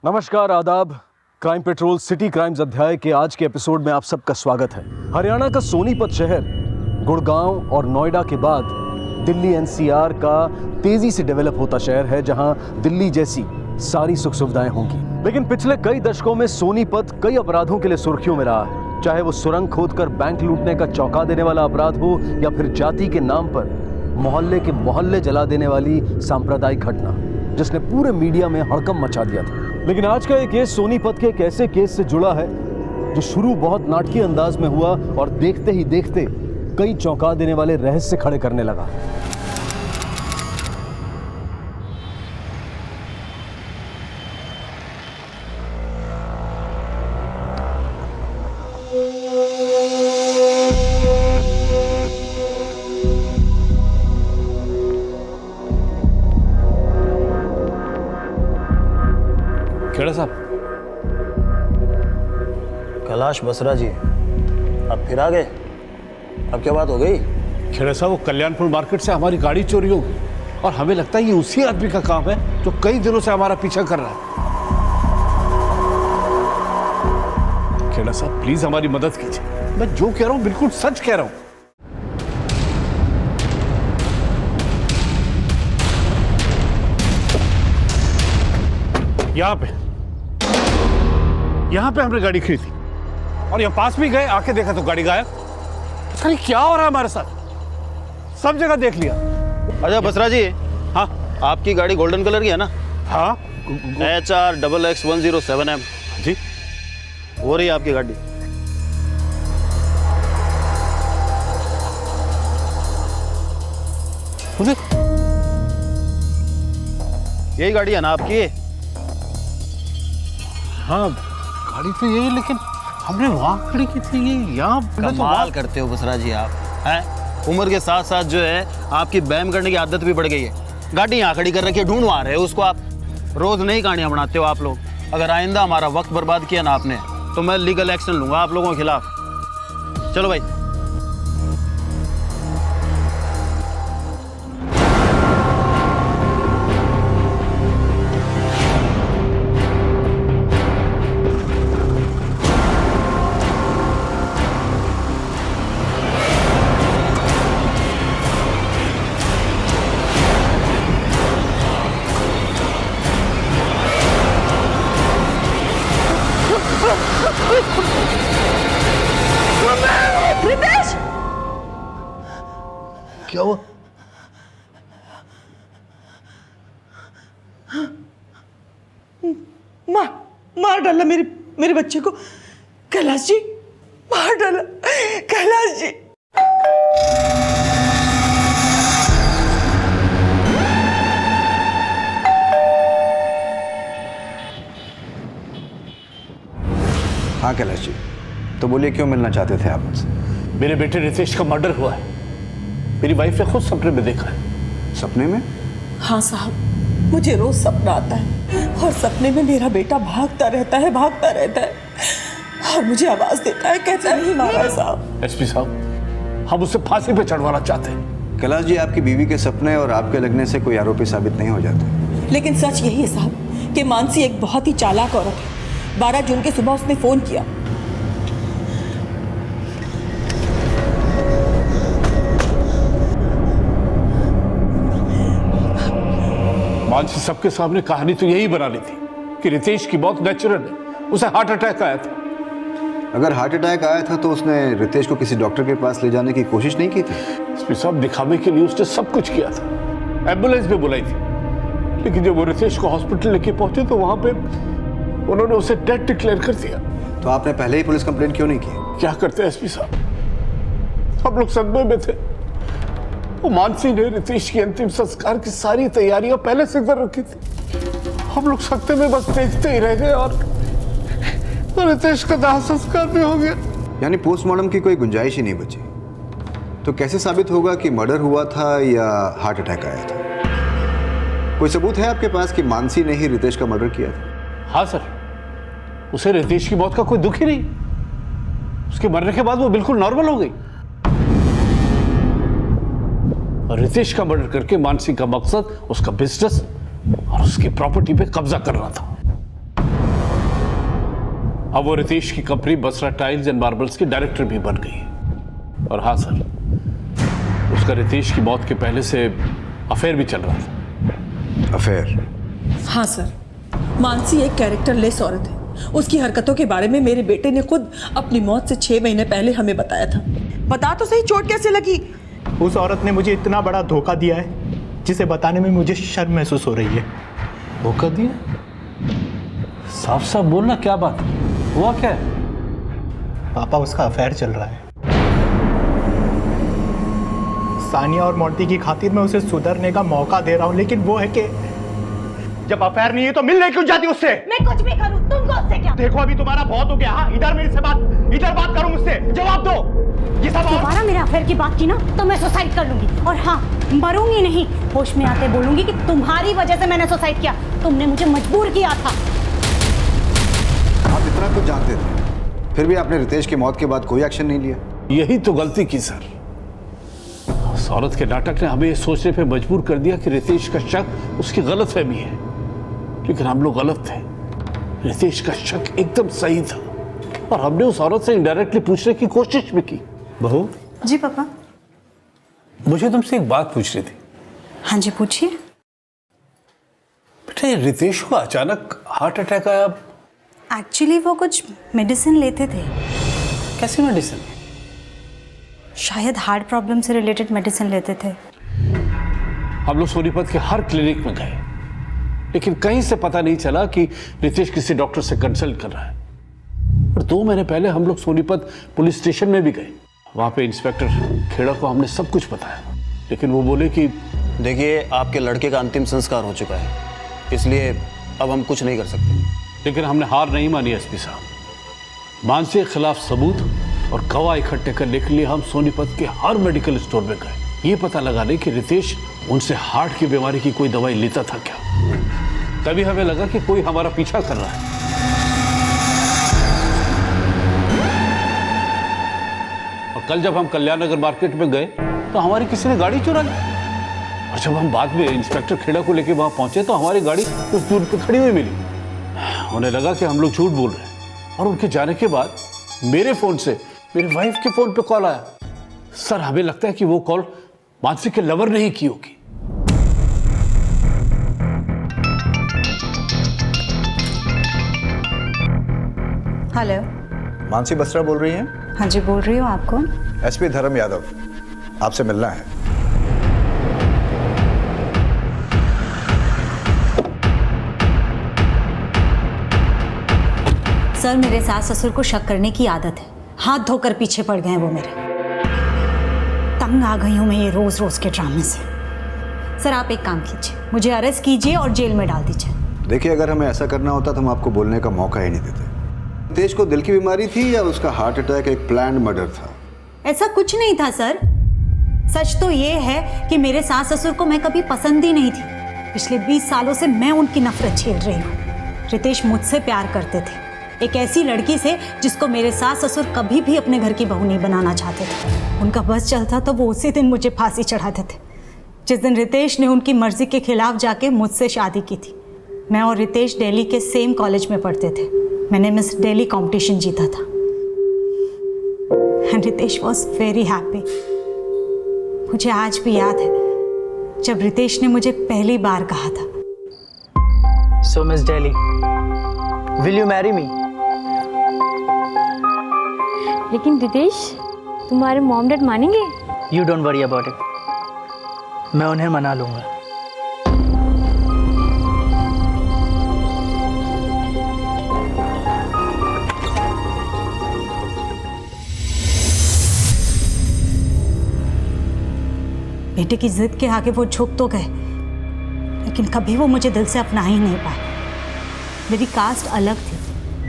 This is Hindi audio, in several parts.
नमस्कार, आदाब। क्राइम पेट्रोल सिटी क्राइम्स अध्याय के आज के एपिसोड में आप सबका स्वागत है। हरियाणा का सोनीपत शहर गुड़गांव और नोएडा के बाद दिल्ली एनसीआर का तेजी से डेवलप होता शहर है, जहां दिल्ली जैसी सारी सुख सुविधाएं होंगी। लेकिन पिछले कई दशकों में सोनीपत कई अपराधों के लिए सुर्खियों में रहा है, चाहे वो सुरंग खोदकर बैंक लूटने का चौंका देने वाला अपराध हो या फिर जाति के नाम पर मोहल्ले के मोहल्ले जला देने वाली सांप्रदायिक घटना जिसने पूरे मीडिया में हड़कंप मचा दिया था। लेकिन आज का ये केस सोनीपत के एक ऐसे केस से जुड़ा है जो शुरू बहुत नाटकीय अंदाज में हुआ और देखते ही देखते कई चौंका देने वाले रहस्य खड़े करने लगा। खेड़ा साहब। कैलाश बसरा जी, आप फिर आ गए? अब क्या बात हो गई? खेड़ा साहब, वो कल्याणपुर मार्केट से हमारी गाड़ी चोरी हो गई और हमें लगता है ये उसी आदमी का काम है जो कई दिनों से हमारा पीछा कर रहा है। खेड़ा साहब, प्लीज हमारी मदद कीजिए। मैं जो कह रहा हूं बिल्कुल सच कह रहा हूं। यहां पे हमने गाड़ी खरीदी और यहां पास भी गए, आके देखा तो गाड़ी गायब। पता नहीं क्या हो रहा है हमारे साथ। सब जगह देख लिया। अच्छा बसरा जी, हाँ आपकी गाड़ी गोल्डन कलर की है ना? हाँ HR XX107M जी, हो रही है आपकी गाड़ी। यही गाड़ी है ना आपकी? हाँ गाड़ी तो यही, लेकिन हमने वहां खड़ी की थी, ये यहाँ कमाल करते हो बसरा जी आप, हैं? उम्र के साथ साथ जो है आपकी बैम करने की आदत भी बढ़ गई है। गाड़ी यहाँ खड़ी कर रखी है, ढूंढ रहे हो उसको आप। रोज नई कहानियां बनाते हो आप लोग। अगर आइंदा हमारा वक्त बर्बाद किया ना आपने तो मैं लीगल एक्शन लूंगा आप लोगों के खिलाफ। चलो भाई। रितेश! क्या हुआ? मार डाला मेरे बच्चे को। कैलाश जी, मार डाला कैलाश जी। हाँ कैलाश जी, तो बोलिए क्यों मिलना चाहते थे आप मुझसे? मेरे बेटे रितेश का मर्डर हुआ है। मेरी वाइफ ने खुद सपने में देखा है। सपने में? हाँ साहब, मुझे रोज सपना आता है और सपने में मेरा बेटा भागता रहता है और मुझे आवाज देता है, कहता है नहीं मारा है साहब। एसपी साहब, हम उसे फांसी पे चढ़वाना चाहते हैं। कैलाश जी, आपकी बीवी के सपने और आपके लगने से कोई आरोपी साबित नहीं हो जाते। लेकिन सच यही है साहब कि मानसी एक बहुत ही चालाक औरत है। 12 जून की सुबह उसने फोन किया। मानसी सबके सामने कहानी तो यही बना ली थी कि रितेश की मौत नेचुरल है, उसे हार्ट अटैक आया था। अगर हार्ट अटैक आया था तो उसने रितेश को किसी डॉक्टर के पास ले जाने की कोशिश नहीं की थी? एसपी साहब, दिखावे के लिए उसने सब कुछ किया था। एम्बुलेंस भी बुलाई थी, लेकिन जब वो रितेश को हॉस्पिटल लेके पहुंचे तो वहां पे उन्होंने उसे डेड डिक्लेयर कर दिया। तो आपने पहले ही पुलिस कंप्लेंट क्यों नहीं की? क्या करते एसपी साहब, हम लोग सदमे में थे। वो मानसी ने रितेश की अंतिम संस्कार की सारी तैयारियां पहले से कर रखी थी। हम लोग सत्ते में बस देखते ही रह गए और रितेश का दाह संस्कार भी हो गया। यानी पोस्टमार्टम की कोई गुंजाइश ही नहीं बची। तो कैसे साबित होगा कि मर्डर हुआ था या हार्ट अटैक आया था? कोई सबूत है आपके पास कि मानसी ने ही रितेश का मर्डर किया था? हाँ सर, उसे रितेश की मौत का कोई दुख ही नहीं। उसके मरने के बाद वो बिल्कुल नॉर्मल हो गई। और रितेश का मर्डर करके मानसी का मकसद उसका बिजनेस और उसकी प्रॉपर्टी पे कब्जा करना था। अब वो रितेश की company Basra Tiles and Marbles के डायरेक्टर भी बन गई। और हाँ सर, उसका रितेश की मौत के पहले से अफेयर भी चल रहा था। अफेयर? हाँ सर, मानसी एक कैरेक्टरलेस औरत है। उसकी हरकतों के बारे में मेरे बेटे ने खुद अपनी मौत से 6 महीने पहले हमें बताया था। बता तो सही, चोट कैसे लगी? उस औरत ने मुझे इतना बड़ा धोखा दिया है जिसे बताने में मुझे शर्म महसूस हो रही है। धोखा दिया? साफ साफ बोलना, क्या बात है? हुआ क्या है? पापा, उसका अफेयर चल रहा है। सानिया और मोंटी की खातिर मैं उसे सुधरने का मौका दे रहा हूं, लेकिन वो है कि जब अफेयर नहीं है तो मिलने क्यों जाती उससे? मैं कुछ भी करूं, तुमको उससे क्या? देखो अभी तुम्हारा बहुत हो गया। हाँ, इधर मेरे से बात, इधर बात करो मुझसे, जवाब दो। ये सब दोबारा मेरे अफेयर की बात की ना तो मैं सुसाइड कर लूंगी। और हाँ, मरूंगी नहीं, होश में आते बोलूंगी कि तुम्हारी वजह से मैंने सुसाइड किया, तुमने मुझे मजबूर किया था। आप इतना कुछ जानते थे, फिर भी आपने रितेश की मौत के बाद कोई एक्शन नहीं लिया। यही तो गलती की सर। उस औरत के नाटक ने हमें ये सोचने पे मजबूर कर दिया कि रितेश का शक उसकी गलतफहमी है, लेकिन हम लोग गलत थे। रितेश का शक एकदम सही था और हमने उस औरत से इनडायरेक्टली पूछने की कोशिश भी की। बहू जी पापा। मुझे तुमसे एक बात पूछनी थी। हाँ जी पूछिए। बेटा, ये रितेश को अचानक हार्ट अटैक आया, एक्चुअली वो कुछ मेडिसिन लेते थे। कैसी मेडिसिन? शायद हार्ट प्रॉब्लम से रिलेटेड मेडिसिन लेते थे। हम लोग सोनीपत के हर क्लिनिक में गए, लेकिन कहीं से पता नहीं चला कि रितेश किसी डॉक्टर से कंसल्ट कर रहा है। और 2 महीने पहले हम लोग सोनीपत पुलिस स्टेशन में भी गए। वहां पे इंस्पेक्टर खेड़ा को हमने सब कुछ बताया, लेकिन वो बोले कि देखिए, आपके लड़के का अंतिम संस्कार हो चुका है, इसलिए अब हम कुछ नहीं कर सकते। लेकिन हमने हार नहीं मानी एसपी साहब। मानसी के खिलाफ सबूत और गवाह इकट्ठे करने के लिए हम सोनीपत के हर मेडिकल स्टोर में गए, ये पता लगाने कि रितेश उनसे हार्ट की बीमारी की कोई दवाई लेता था क्या। तभी हमें लगा कि कोई हमारा पीछा कर रहा है। और कल जब हम कल्याण नगर मार्केट में गए तो हमारी किसी ने गाड़ी चुरा ली। और जब हम बाद में इंस्पेक्टर खेड़ा को लेकर वहां पहुंचे तो हमारी गाड़ी कुछ दूर पे खड़ी हुई मिली। उन्हें लगा कि हम लोग झूठ बोल रहे हैं, और उनके जाने के बाद मेरे फोन से मेरी वाइफ के फोन पे कॉल आया। सर, हमें लगता है कि वो कॉल मानसी के लवर ने ही की होगी। हेलो। मानसी बसरा बोल रही हैं? हाँ जी बोल रही हूँ। आप कौन? एसपी धर्म यादव, आपसे मिलना है। सर, मेरे सास ससुर को शक करने की आदत है। हाथ धोकर पीछे पड़ गए हैं वो मेरे। तंग आ गई हूँ मैं ये रोज रोज के ड्रामे से। सर आप एक काम कीजिए, मुझे अरेस्ट कीजिए और जेल में डाल दीजिए। देखिए, अगर हमें ऐसा करना होता तो हम आपको बोलने का मौका ही नहीं देते। रितेश को दिल की बीमारी थी या उसका हार्ट अटैक एक प्लान्ड मर्डर था? ऐसा कुछ नहीं था सर। सच तो ये है कि मेरे सास ससुर को मैं कभी पसंद ही नहीं थी। पिछले 20 सालों से मैं उनकी नफरत झेल रही हूँ। रितेश मुझसे प्यार करते थे, एक ऐसी लड़की से जिसको मेरे सास ससुर कभी भी अपने घर की बहू नहीं बनाना चाहते थे। उनका बस चलता तो वो उसी दिन मुझे फांसी चढ़ाते थे, जिस दिन रितेश ने उनकी मर्जी के खिलाफ जाके मुझसे शादी की थी। मैं और रितेश दिल्ली के सेम कॉलेज में पढ़ते थे। मैंने मिस दिल्ली कंपटीशन जीता था and Ritesh was very happy. मुझे आज भी याद है जब रितेश ने मुझे पहली बार कहा था, So Miss Delhi, will you marry me? लेकिन रितेश, तुम्हारे मॉम डैड मानेंगे? You don't worry about it. मैं उन्हें मना लूंगा। बेटे की जिद के आगे वो झुक तो गए, लेकिन कभी वो मुझे दिल से अपना ही नहीं पाए। मेरी कास्ट अलग थी,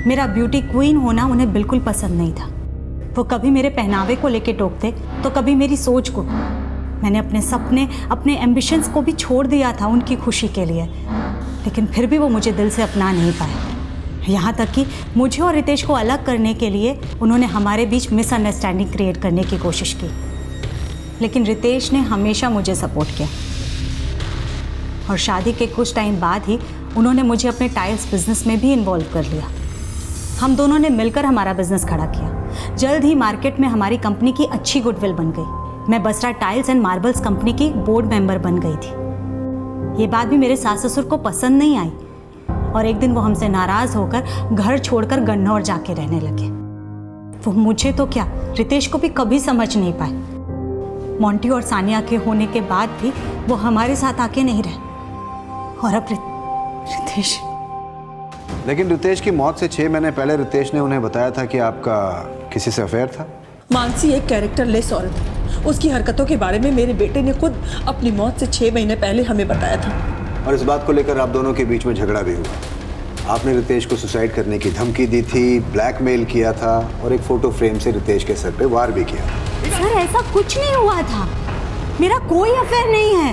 मेरा ब्यूटी क्वीन होना उन्हें बिल्कुल पसंद नहीं था। वो कभी मेरे पहनावे को लेके टोकते तो कभी मेरी सोच को। मैंने अपने सपने, अपने एम्बिशंस को भी छोड़ दिया था उनकी खुशी के लिए, लेकिन फिर भी वो मुझे दिल से अपना नहीं पाए। यहाँ तक कि मुझे और रितेश को अलग करने के लिए उन्होंने हमारे बीच मिसअंडरस्टैंडिंग क्रिएट करने की कोशिश की, लेकिन रितेश ने हमेशा मुझे सपोर्ट किया। और शादी के कुछ टाइम बाद ही उन्होंने मुझे अपने टाइल्स बिजनेस में भी इन्वॉल्व कर लिया। हम दोनों ने मिलकर हमारा बिजनेस खड़ा किया। जल्द ही मार्केट में हमारी कंपनी की अच्छी गुडविल बन गई। मैं Basra Tiles and Marbles company की बोर्ड मेंबर बन गई थी। ये बात भी मेरे सास ससुर को पसंद नहीं आई और एक दिन वो हमसे नाराज होकर घर छोड़कर गन्नौर जाके रहने लगे। वो मुझे तो क्या, रितेश को भी कभी समझ नहीं पाए। मोंटी और सानिया के होने के बाद भी वो हमारे साथ आके नहीं रहे। और अब रितेश। लेकिन रितेश की मौत से 6 महीने पहले रितेश ने उन्हें बताया था कि आपका किसी से अफेयर था। मानसी एक कैरेक्टरलेस औरत है। उसकी हरकतों के बारे में मेरे बेटे ने खुद अपनी मौत से 6 महीने पहले हमें बताया था। और इस बात को लेकर आप दोनों के बीच में झगड़ा भी हुआ। आपने रितेश को सुसाइड करने की धमकी दी थी, ब्लैकमेल किया था और एक फोटो फ्रेम से रितेश के सर पे वार भी किया। सर ऐसा कुछ नहीं हुआ था, मेरा कोई अफेयर नहीं है।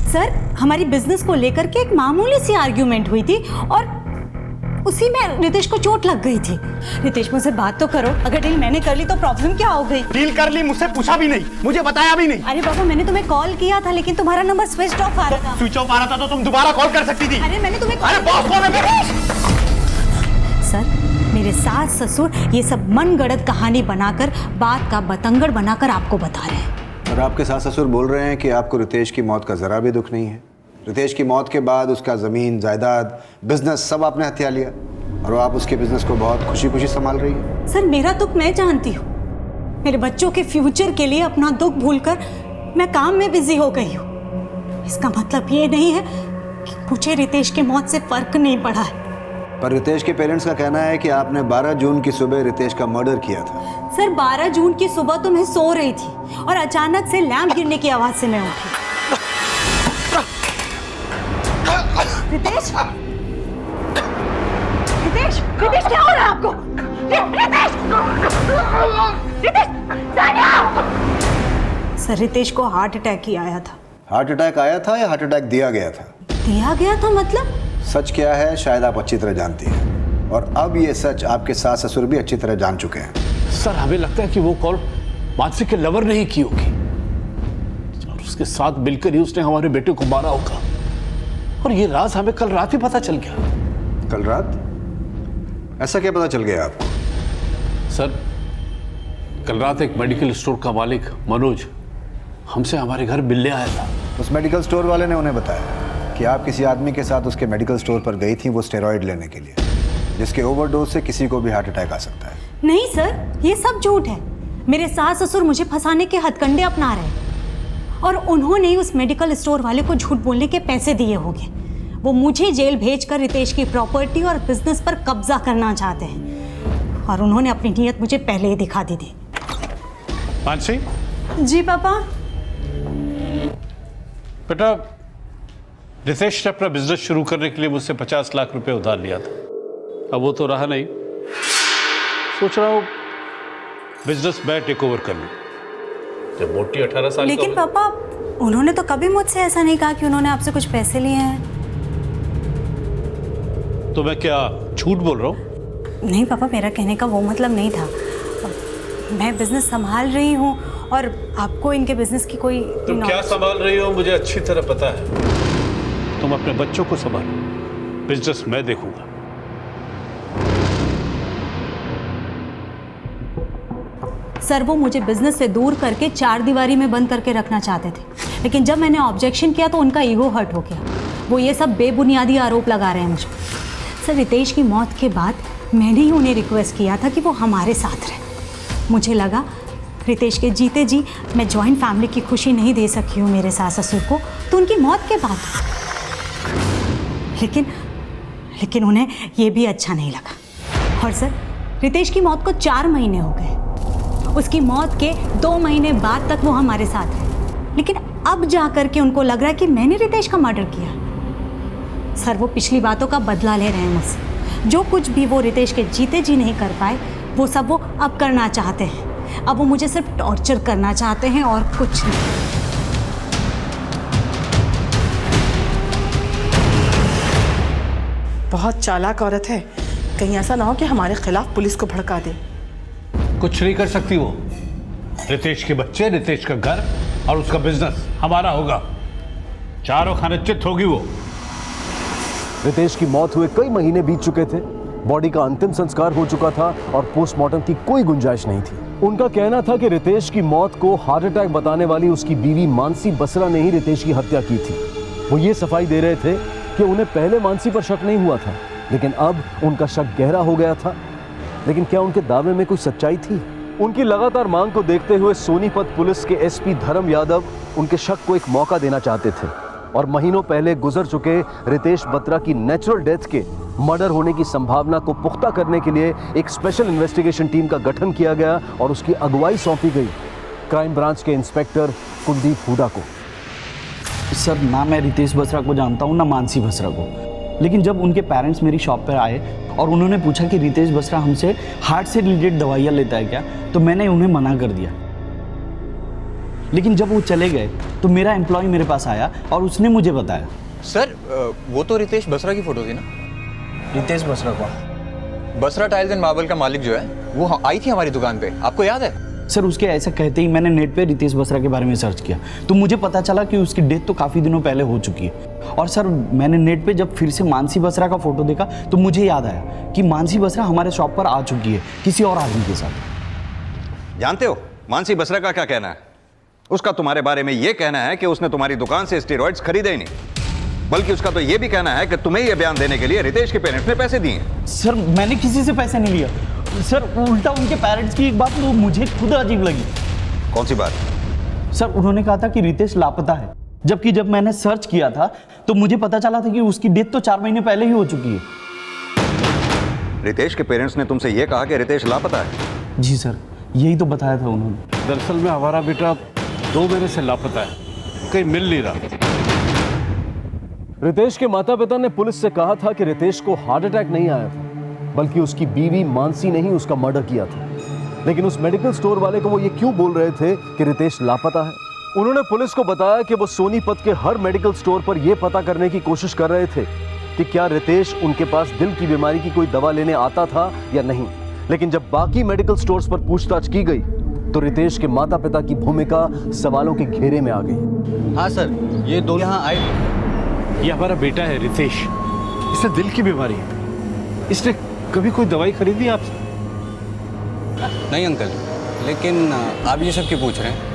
सर हमारी बिजनेस को लेकर के एक मामूली सी आर्ग्यूमेंट हुई थी और उसी में रितेश को चोट लग गई थी। रितेश मुझसे बात तो करो, अगर डील मैंने कर ली तो प्रॉब्लम क्या हो गई? डील कर ली, मुझसे पूछा भी नहीं, मुझे बताया भी नहीं। अरे बाबा मैंने तुम्हें कॉल किया था लेकिन तुम्हारा नंबर स्विच ऑफ आ रहा था। स्विच ऑफ आ रहा था तो तुम दोबारा कॉल कर सकती थी। अरे मैंने तुम्हें अरे बॉस कौन है? सर मेरे सास ससुर ये सब मनगढ़ंत कहानी बनाकर, बात का बतंगड़ बनाकर आपको बता रहे हैं। और आपके सास ससुर बोल रहे हैं कि आपको रितेश की मौत का जरा भी दुख नहीं है। रितेश की मौत के बाद उसका जमीन, जायदाद, बिजनेस सब आपने हथिया लिया और आप उसके बिजनेस को बहुत खुशी खुशी संभाल रही है। सर मेरा दुख मैं जानती हूँ। मेरे बच्चों के फ्यूचर के लिए अपना दुख भूलकर मैं काम में बिजी हो गई हूँ। इसका मतलब ये नहीं है कि मुझे रितेश की मौत से फर्क नहीं पड़ा है। पर रितेश के पेरेंट्स का कहना है कि आपने 12 जून की सुबह रितेश का मर्डर किया था। सर 12 जून की सुबह तो मैं सो रही थी और अचानक से लैंप गिरने की आवाज से मैं उठी। रितेश, रितेश, रितेश क्या हो रहा है आपको? रितेश, रितेश, सानिया! सर रितेश को हार्ट अटैक ही आया था। हार्ट अटैक आया था या हार्ट अटैक दिया गया था? दिया गया था मतलब? सच क्या है शायद आप अच्छी तरह जानती हैं और अब ये सच आपके सास ससुर भी अच्छी तरह जान चुके हैं। सर हमें लगता है कि वो कॉल मानसी के लवर ने ही की होगी और उसके साथ मिलकर ही उसने हमारे बेटे को मारा होगा। और ये राज हमें कल रात ही पता चल गया। कल रात? ऐसा क्या पता चल गया आपको? सर कल रात एक मेडिकल स्टोर का मालिक मनोज हमसे हमारे घर मिलने आया था। उस मेडिकल स्टोर वाले ने उन्हें बताया कि आप किसी आदमी के साथ उसके मेडिकल स्टोर पर गई थी वो स्टेरॉइड लेने के लिए, जिसके ओवरडोज से किसी को भी हार्ट अटैक आ सकता है। नहीं सर ये सब झूठ है। मेरे सास ससुर मुझे फंसाने के हथकंडे अपना रहे हैं और उन्होंने ही उस मेडिकल स्टोर वाले को झूठ बोलने के पैसे दिए होंगे। वो मुझे जेल भेजकर रितेश की प्रॉपर्टी और बिजनेस पर कब्जा करना चाहते हैं और उन्होंने अपनी नीयत मुझे पहले ही दिखा दी थी। मानसी? जी पापा। बेटा रितेश ने अपना बिजनेस शुरू करने के लिए मुझसे 50 लाख रुपए उधार लिया था। अब वो तो रहा नहीं, सोच रहा हूँ बिजनेस मैं टेक ओवर कर लूँ। जब मोटी 18 साल लेकिन पापा उन्होंने तो कभी मुझसे ऐसा नहीं कहा कि उन्होंने आपसे कुछ पैसे लिए हैं। तो मैं क्या झूठ बोल रहा हूँ? नहीं पापा मेरा कहने का वो मतलब नहीं था। मैं बिजनेस संभाल रही हूँ और आपको इनके बिजनेस की कोई तुम क्या संभाल रही हो मुझे अच्छी तरह पता है। तुम अपने बच्चों को संभालो, बिजनेस मैं देखूंगा। सर वो मुझे बिजनेस से दूर करके 4 दीवारी में बंद करके रखना चाहते थे, लेकिन जब मैंने ऑब्जेक्शन किया तो उनका ईगो हर्ट हो गया। वो ये सब बेबुनियादी आरोप लगा रहे हैं मुझे। सर रितेश की मौत के बाद मैंने ही उन्हें रिक्वेस्ट किया था कि वो हमारे साथ रहे। मुझे लगा रितेश के जीते जी मैं जॉइंट फैमिली की खुशी नहीं दे सकी हूँ मेरे सास ससुर को, तो उनकी मौत के बाद। लेकिन उन्हें ये भी अच्छा नहीं लगा। और सर रितेश की मौत को 4 महीने हो गए। उसकी मौत के 2 महीने बाद तक वो हमारे साथ रहे, लेकिन अब जा कर के उनको लग रहा है कि मैंने रितेश का मर्डर किया। सर वो पिछली बातों का बदला ले रहे हैं मुझसे। जो कुछ भी वो रितेश के जीते जी नहीं कर पाए वो सब वो अब करना चाहते हैं। अब वो मुझे सिर्फ टॉर्चर करना चाहते हैं और कुछ नहीं। बहुत चालाक औरत है, कहीं ऐसा ना हो कि हमारे खिलाफ पुलिस को भड़का दे। कुछ नहीं कर सकती वो। रितेश के बच्चे, रितेश का घर और उसका बिजनेस हमारा होगा। चारों खाने चित होगी वो। रितेश की मौत हुए कई महीने बीत चुके थे, बॉडी का अंतिम संस्कार हो चुका था और पोस्टमार्टम की कोई गुंजाइश नहीं थी। उनका कहना था कि रितेश की मौत को हार्ट अटैक बताने वाली उसकी बीवी मानसी बसरा ने ही रितेश की हत्या की थी। वो ये सफाई दे रहे थे कि उन्हें पहले मानसी पर शक नहीं हुआ था, लेकिन अब उनका शक गहरा हो गया था। लेकिन क्या उनके दावे में कोई सच्चाई थी? उनकी लगातार मांग को देखते हुए सोनीपत पुलिस के एसपी धर्म यादव उनके शक को एक मौका देना चाहते थे और महीनों पहले गुजर चुके रितेश बत्रा की नेचुरल डेथ के मर्डर होने की संभावना को पुख्ता करने के लिए एक स्पेशल इन्वेस्टिगेशन टीम का गठन किया गया और उसकी अगुवाई सौंपी गई क्राइम ब्रांच के इंस्पेक्टर कुलदीप हुडा को। सर, ना मैं रितेश बसरा को जानता हूँ ना मानसी बसरा को, लेकिन जब उनके पेरेंट्स मेरी शॉप पर आए और उन्होंने पूछा कि रितेश बसरा हमसे हार्ट से रिलेटेड दवाइयाँ लेता है क्या, तो मैंने उन्हें मना कर दिया। लेकिन जब वो चले गए तो मेरा एम्प्लॉय मेरे पास आया और उसने मुझे बताया। सर, वो तो रितेश बसरा की फ़ोटो थी ना? रितेश बसरा को? बसरा टाइल्स एंड मार्बल का मालिक जो है वो आई थी हमारी दुकान पे, आपको याद है? सर, उसके ऐसा कहते ही मैंने नेट पे रितेश बसरा के बारे में सर्च किया तो मुझे पता चला कि उसकी डेथ तो काफ़ी दिनों पहले हो चुकी है। और सर, मैंने नेट पे जब फिर से मानसी बसरा का फोटो देखा तो मुझे याद आया कि मानसी बसरा हमारे शॉप पर आ चुकी है किसी और आदमी के साथ। जानते हो मानसी बसरा का क्या कहना है? उसका तुम्हारे बारे में यह कहना है कि उसने तुम्हारी दुकान से स्टेरॉइड्स खरीदे ही नहीं, बल्कि उसका तो यह भी कहना है कि तुम्हें यह बयान देने के लिए रितेश के पेरेंट्स ने पैसे दिए। सर, मैंने किसी से पैसे नहीं लिया सर, उल्टा उनके पेरेंट्स की एक बात तो मुझे खुद अजीब लगी। कौन सी बात? सर, उन्होंने कहा था कि रितेश लापता है, जबकि जब मैंने सर्च किया था तो मुझे पता चला था कि उसकी डेथ तो 4 महीने पहले ही हो चुकी है। रितेश के पेरेंट्स ने तुमसे यह कहा कि रितेश लापता है? जी सर, यही तो बताया था उन्होंने। दरअसल में हमारा बेटा 2 महीने से लापता है, कहीं मिल नहीं रहा। रितेश के माता पिता ने पुलिस से कहा था कि रितेश को हार्ट अटैक नहीं आया था, बल्कि उसकी बीवी मानसी ने ही उसका मर्डर किया था। लेकिन उस मेडिकल स्टोर वाले को वो ये क्यों बोल रहे थे कि रितेश लापता है? उन्होंने पुलिस को बताया कि वो सोनीपत के हर मेडिकल स्टोर पर यह पता करने की कोशिश कर रहे थे कि क्या रितेश उनके पास दिल की बीमारी की कोई दवा लेने आता था या नहीं। लेकिन जब बाकी मेडिकल स्टोर्स पर पूछताछ की गई तो रितेश के माता पिता की भूमिका सवालों के घेरे में आ गई। हाँ सर, ये दो यहाँ आए। ये हमारा बेटा है रितेश, इसे दिल की बीमारी है। इसने कभी कोई दवाई खरीदी आपसे? नहीं अंकल, लेकिन आप ये सब क्यों पूछ रहे हैं?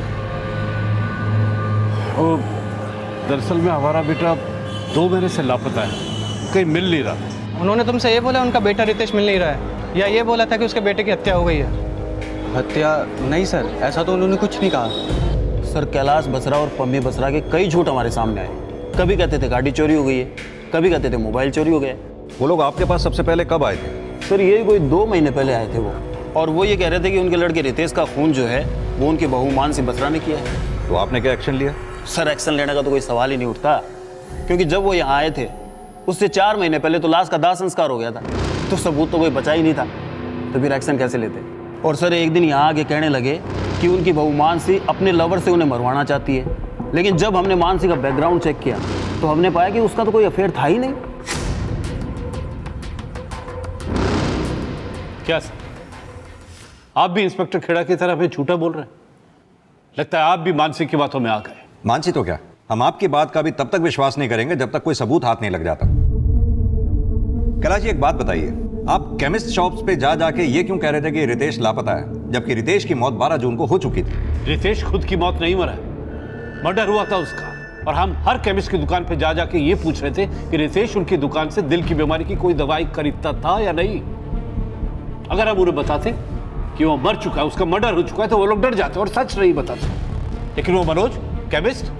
दरअसल में हमारा बेटा 2 महीने से लापता है, कहीं मिल नहीं रहा। उन्होंने तुमसे ये बोला उनका बेटा रितेश मिल नहीं रहा है, या ये बोला था कि उसके बेटे की हत्या हो गई है? हत्या नहीं सर, ऐसा तो उन्होंने कुछ नहीं कहा। सर, कैलाश बसरा और पम्मी बसरा के कई झूठ हमारे सामने आए। कभी कहते थे गाड़ी चोरी हो गई है, कभी कहते थे मोबाइल चोरी हो गया। वो लोग आपके पास सबसे पहले कब आए थे? सर, ये कोई 2 महीने पहले आए थे वो, और वो ये कह रहे थे कि उनके लड़के रितेश का खून जो है वो उनकी बहू मानसी बसरा ने किया है। तो आपने क्या एक्शन लिया? सर, एक्शन लेने का तो कोई सवाल ही नहीं उठता, क्योंकि जब वो यहाँ आए थे उससे 4 महीने पहले तो लाश का दाह संस्कार हो गया था, तो सबूत तो कोई बचा ही नहीं था, तो फिर एक्शन कैसे लेते? और सर, एक दिन यहाँ आके कहने लगे कि उनकी बहू मानसी अपने लवर से उन्हें मरवाना चाहती है। लेकिन जब हमने मानसी का बैकग्राउंड चेक किया तो हमने पाया कि उसका तो कोई अफेयर था ही नहीं। क्या सर, आप भी इंस्पेक्टर खेड़ा की तरह हमें झूठा बोल रहे हैं? लगता है आप भी मानसी की बातों में आ गए। मानसी तो क्या, हम आपकी बात का भी तब तक विश्वास नहीं करेंगे जब तक कोई सबूत हाथ नहीं लग जाता। कैलाश जी, एक बात बताइए, आप केमिस्ट शॉप्स पे जा जाके ये क्यों कह रहे थे कि रितेश लापता है, जबकि रितेश की मौत 12 जून को हो चुकी थी? रितेश खुद की मौत नहीं मरा है, मर्डर हुआ था उसका, और हम हर केमिस्ट की दुकान पे जा जाके ये पूछ रहे थे कि रितेश उनकी दुकान से दिल की बीमारी की कोई दवाई खरीदता था या नहीं। अगर हम उन्हें बताते कि वो मर चुका है, उसका मर्डर हो चुका है, तो वो लोग डर जाते और सच नहीं बताते। लेकिन वो मनोज केमिस्ट,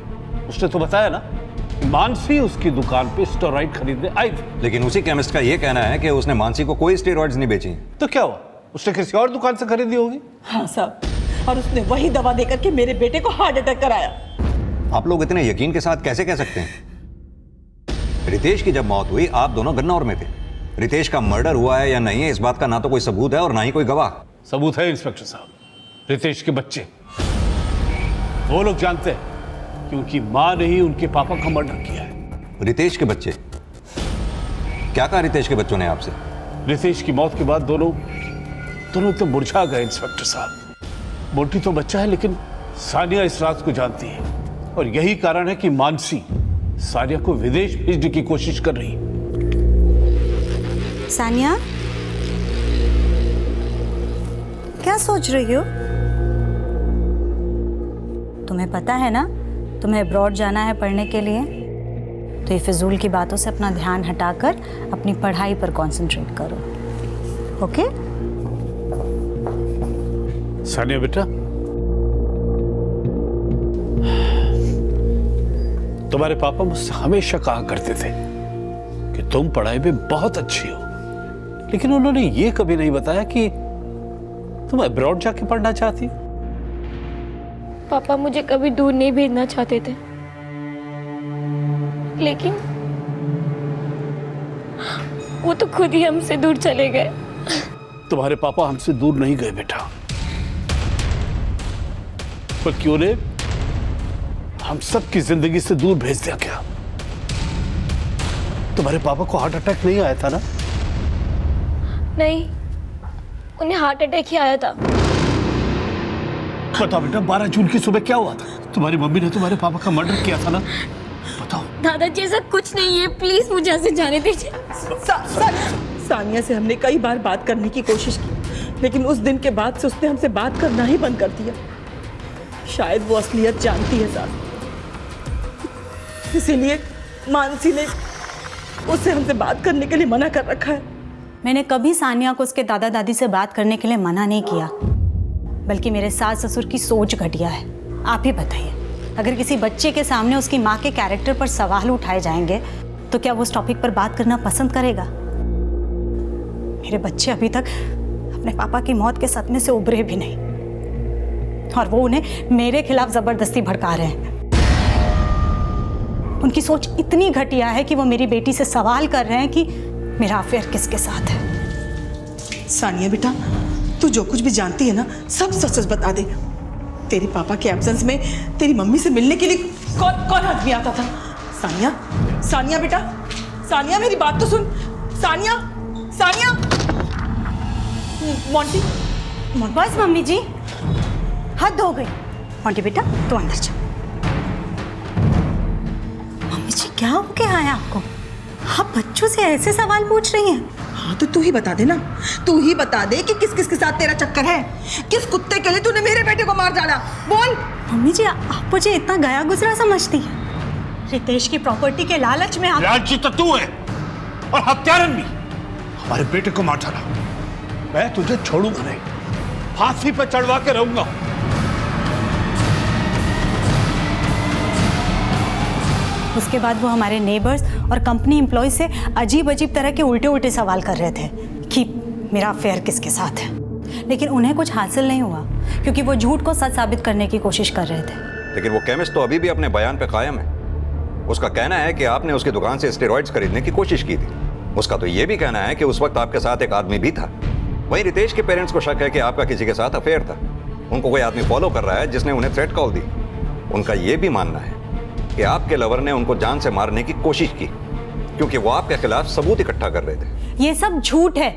उसने तो बताया ना, मानसी उसकी दुकान पे स्टेरॉइड खरीदने आई थी। लेकिन उसी केमिस्ट का ये कहना है कि उसने मानसी को कोई स्टेरॉइड्स नहीं बेची। तो क्या हुआ, उसने किसी और दुकान से खरीदी होगी? हाँ साहब, और उसने वही दवा देकर के मेरे बेटे को हार्ट अटैक कराया। आप लोग इतने यकीन के साथ कैसे कह सकते हैं? रितेश की जब मौत हुई आप दोनों गन्नौर में थे। रितेश का मर्डर हुआ है या नहीं है इस बात का ना तो कोई सबूत है और ना ही कोई गवाह। सबूत है इंस्पेक्टर साहब, रितेश के बच्चे, वो लोग जानते हैं कि उनकी मां ने ही उनके पापा का मर्डर किया है। रितेश के बच्चे? क्या कहा रितेश के बच्चों ने आपसे? रितेश की मौत के बाद दोनों एकदम मुरझा गए इंस्पेक्टर साहब। मोटी तो बच्चा है, लेकिन सानिया इस रात को जानती है, और यही कारण है कि मानसी सानिया को विदेश भेजने की कोशिश कर रही है। सानिया, क्या सोच रही हो? तुम्हें पता है ना तुम्हें अब्रॉड जाना है पढ़ने के लिए, तो ये फिजूल की बातों से अपना ध्यान हटाकर अपनी पढ़ाई पर कंसंट्रेट करो, ओके? सानिया बेटा, तुम्हारे पापा मुझसे हमेशा कहा करते थे कि तुम पढ़ाई में बहुत अच्छी हो, लेकिन उन्होंने ये कभी नहीं बताया कि तुम अब्रॉड जाके पढ़ना चाहती हो। पापा मुझे कभी दूर नहीं भेजना चाहते थे, लेकिन वो तो खुद ही हमसे दूर चले गए। तुम्हारे पापा हमसे दूर नहीं गए बेटा, बल्कि उन्हें हम सबकी जिंदगी से दूर भेज दिया गया। तुम्हारे पापा को हार्ट अटैक नहीं आया था ना? नहीं, उन्हें हार्ट अटैक ही आया था। बताओ बेटा, 12 जून की सुबह क्या हुआ था? तुम्हारी मम्मी ने तुम्हारे पापा का मर्डर किया था ना? बताओ। दादाजी ऐसा कुछ नहीं है, प्लीज मुझे ऐसे जाने दीजिए। सानिया से हमने कई बार बात करने की कोशिश की, लेकिन उस दिन के बाद से उसने हमसे बात करना ही बंद कर दिया। शायद वो असलियत जानती है साथ, इसीलिए मानसी ने उससे हमसे बात करने के लिए मना कर रखा है। मैंने कभी सानिया को उसके दादा दादी से बात करने के लिए मना नहीं किया, बल्कि मेरे सास ससुर की सोच घटिया है। आप ही बताइए, अगर किसी बच्चे के सामने उसकी माँ के कैरेक्टर पर सवाल उठाए जाएंगे तो क्या वो उस टॉपिक पर बात करना पसंद करेगा? मेरे बच्चे अभी तक अपने पापा की मौत के सदमे से उभरे भी नहीं, और वो उन्हें मेरे खिलाफ जबरदस्ती भड़का रहे हैं। उनकी सोच इतनी घटिया है कि वो मेरी बेटी से सवाल कर रहे हैं कि मेरा अफेयर किसके साथ है। सानिया बेटा, तू जो कुछ भी जानती है ना, सब सच सच बता दे। तेरे पापा के एब्सेंस में तेरी मम्मी से मिलने के लिए कौन आदमी आता था? सानिया, सानिया बेटा, सानिया मेरी बात तो सुन। सानिया, सानिया, मोंटी, बस मम्मी जी, हद हो गई। मोंटी बेटा तू अंदर जा। मम्मी जी क्या हो गया है आपको? आप बच्चों से ऐसे सवाल पूछ रही हैं? हाँ तो तू ही बता दे ना, तू ही बता दे कि किस किस के साथ तेरा चक्कर है। किस कुत्ते के लिए तूने मेरे बेटे को मार डाला? बोल। मम्मी जी आप मुझे इतना गया गुजरा समझती है? रितेश की प्रॉपर्टी के लालच में आप... लालची तो तू है और हत्यारन भी। हमारे बेटे को मार डाला। मैं तुझे छोड़ूंगा नहीं, फांसी पर चढ़वा के रहूंगा। उसके बाद वो हमारे नेबर्स और कंपनी एम्प्लॉय से अजीब अजीब तरह के उल्टे उल्टे सवाल कर रहे थे कि मेरा अफेयर किसके साथ है, लेकिन उन्हें कुछ हासिल नहीं हुआ क्योंकि वो झूठ को सच साबित करने की कोशिश कर रहे थे। लेकिन वो केमिस्ट तो अभी भी अपने बयान पे कायम है। उसका कहना है कि आपने उसकी दुकान से स्टेरॉइड्स खरीदने की कोशिश की थी। उसका तो ये भी कहना है कि उस वक्त आपके साथ एक आदमी भी था। वहीं रितेश के पेरेंट्स को शक है कि आपका किसी के साथ अफेयर था। उनको कोई आदमी फॉलो कर रहा है जिसने उन्हें थ्रेट कॉल दी। उनका ये भी मानना है कि आपके लवर ने उनको जान से मारने की कोशिश की क्योंकि वो आपके खिलाफ सबूत इकट्ठा कर रहे थे। ये सब झूठ है,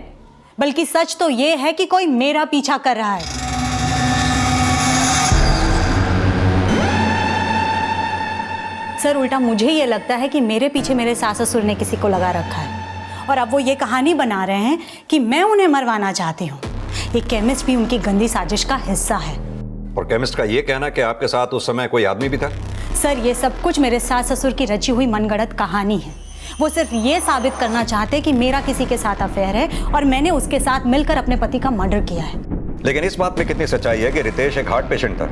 बल्कि सच तो ये है कि कोई मेरा पीछा कर रहा है। सर उल्टा मुझे ये लगता है कि मेरे पीछे मेरे सास ससुर ने किसी को लगा रखा है, और अब वो ये कहानी बना रहे हैं कि मैं उन्हें मरवाना चाहती हूँ। ये केमिस्ट भी उनकी गंदी साजिश का हिस्सा है। और केमिस्ट का ये कहना कि आपके साथ उस समय कोई आदमी भी था? सर ये सब कुछ मेरे सास ससुर की रची हुई मनगढ़ंत कहानी है। वो सिर्फ ये साबित करना चाहते कि मेरा किसी के साथ अफेयर है और मैंने उसके साथ मिलकर अपने पति का मर्डर किया है। लेकिन इस बात में कितनी सच्चाई है कि रितेश एक हार्ट पेशेंट था?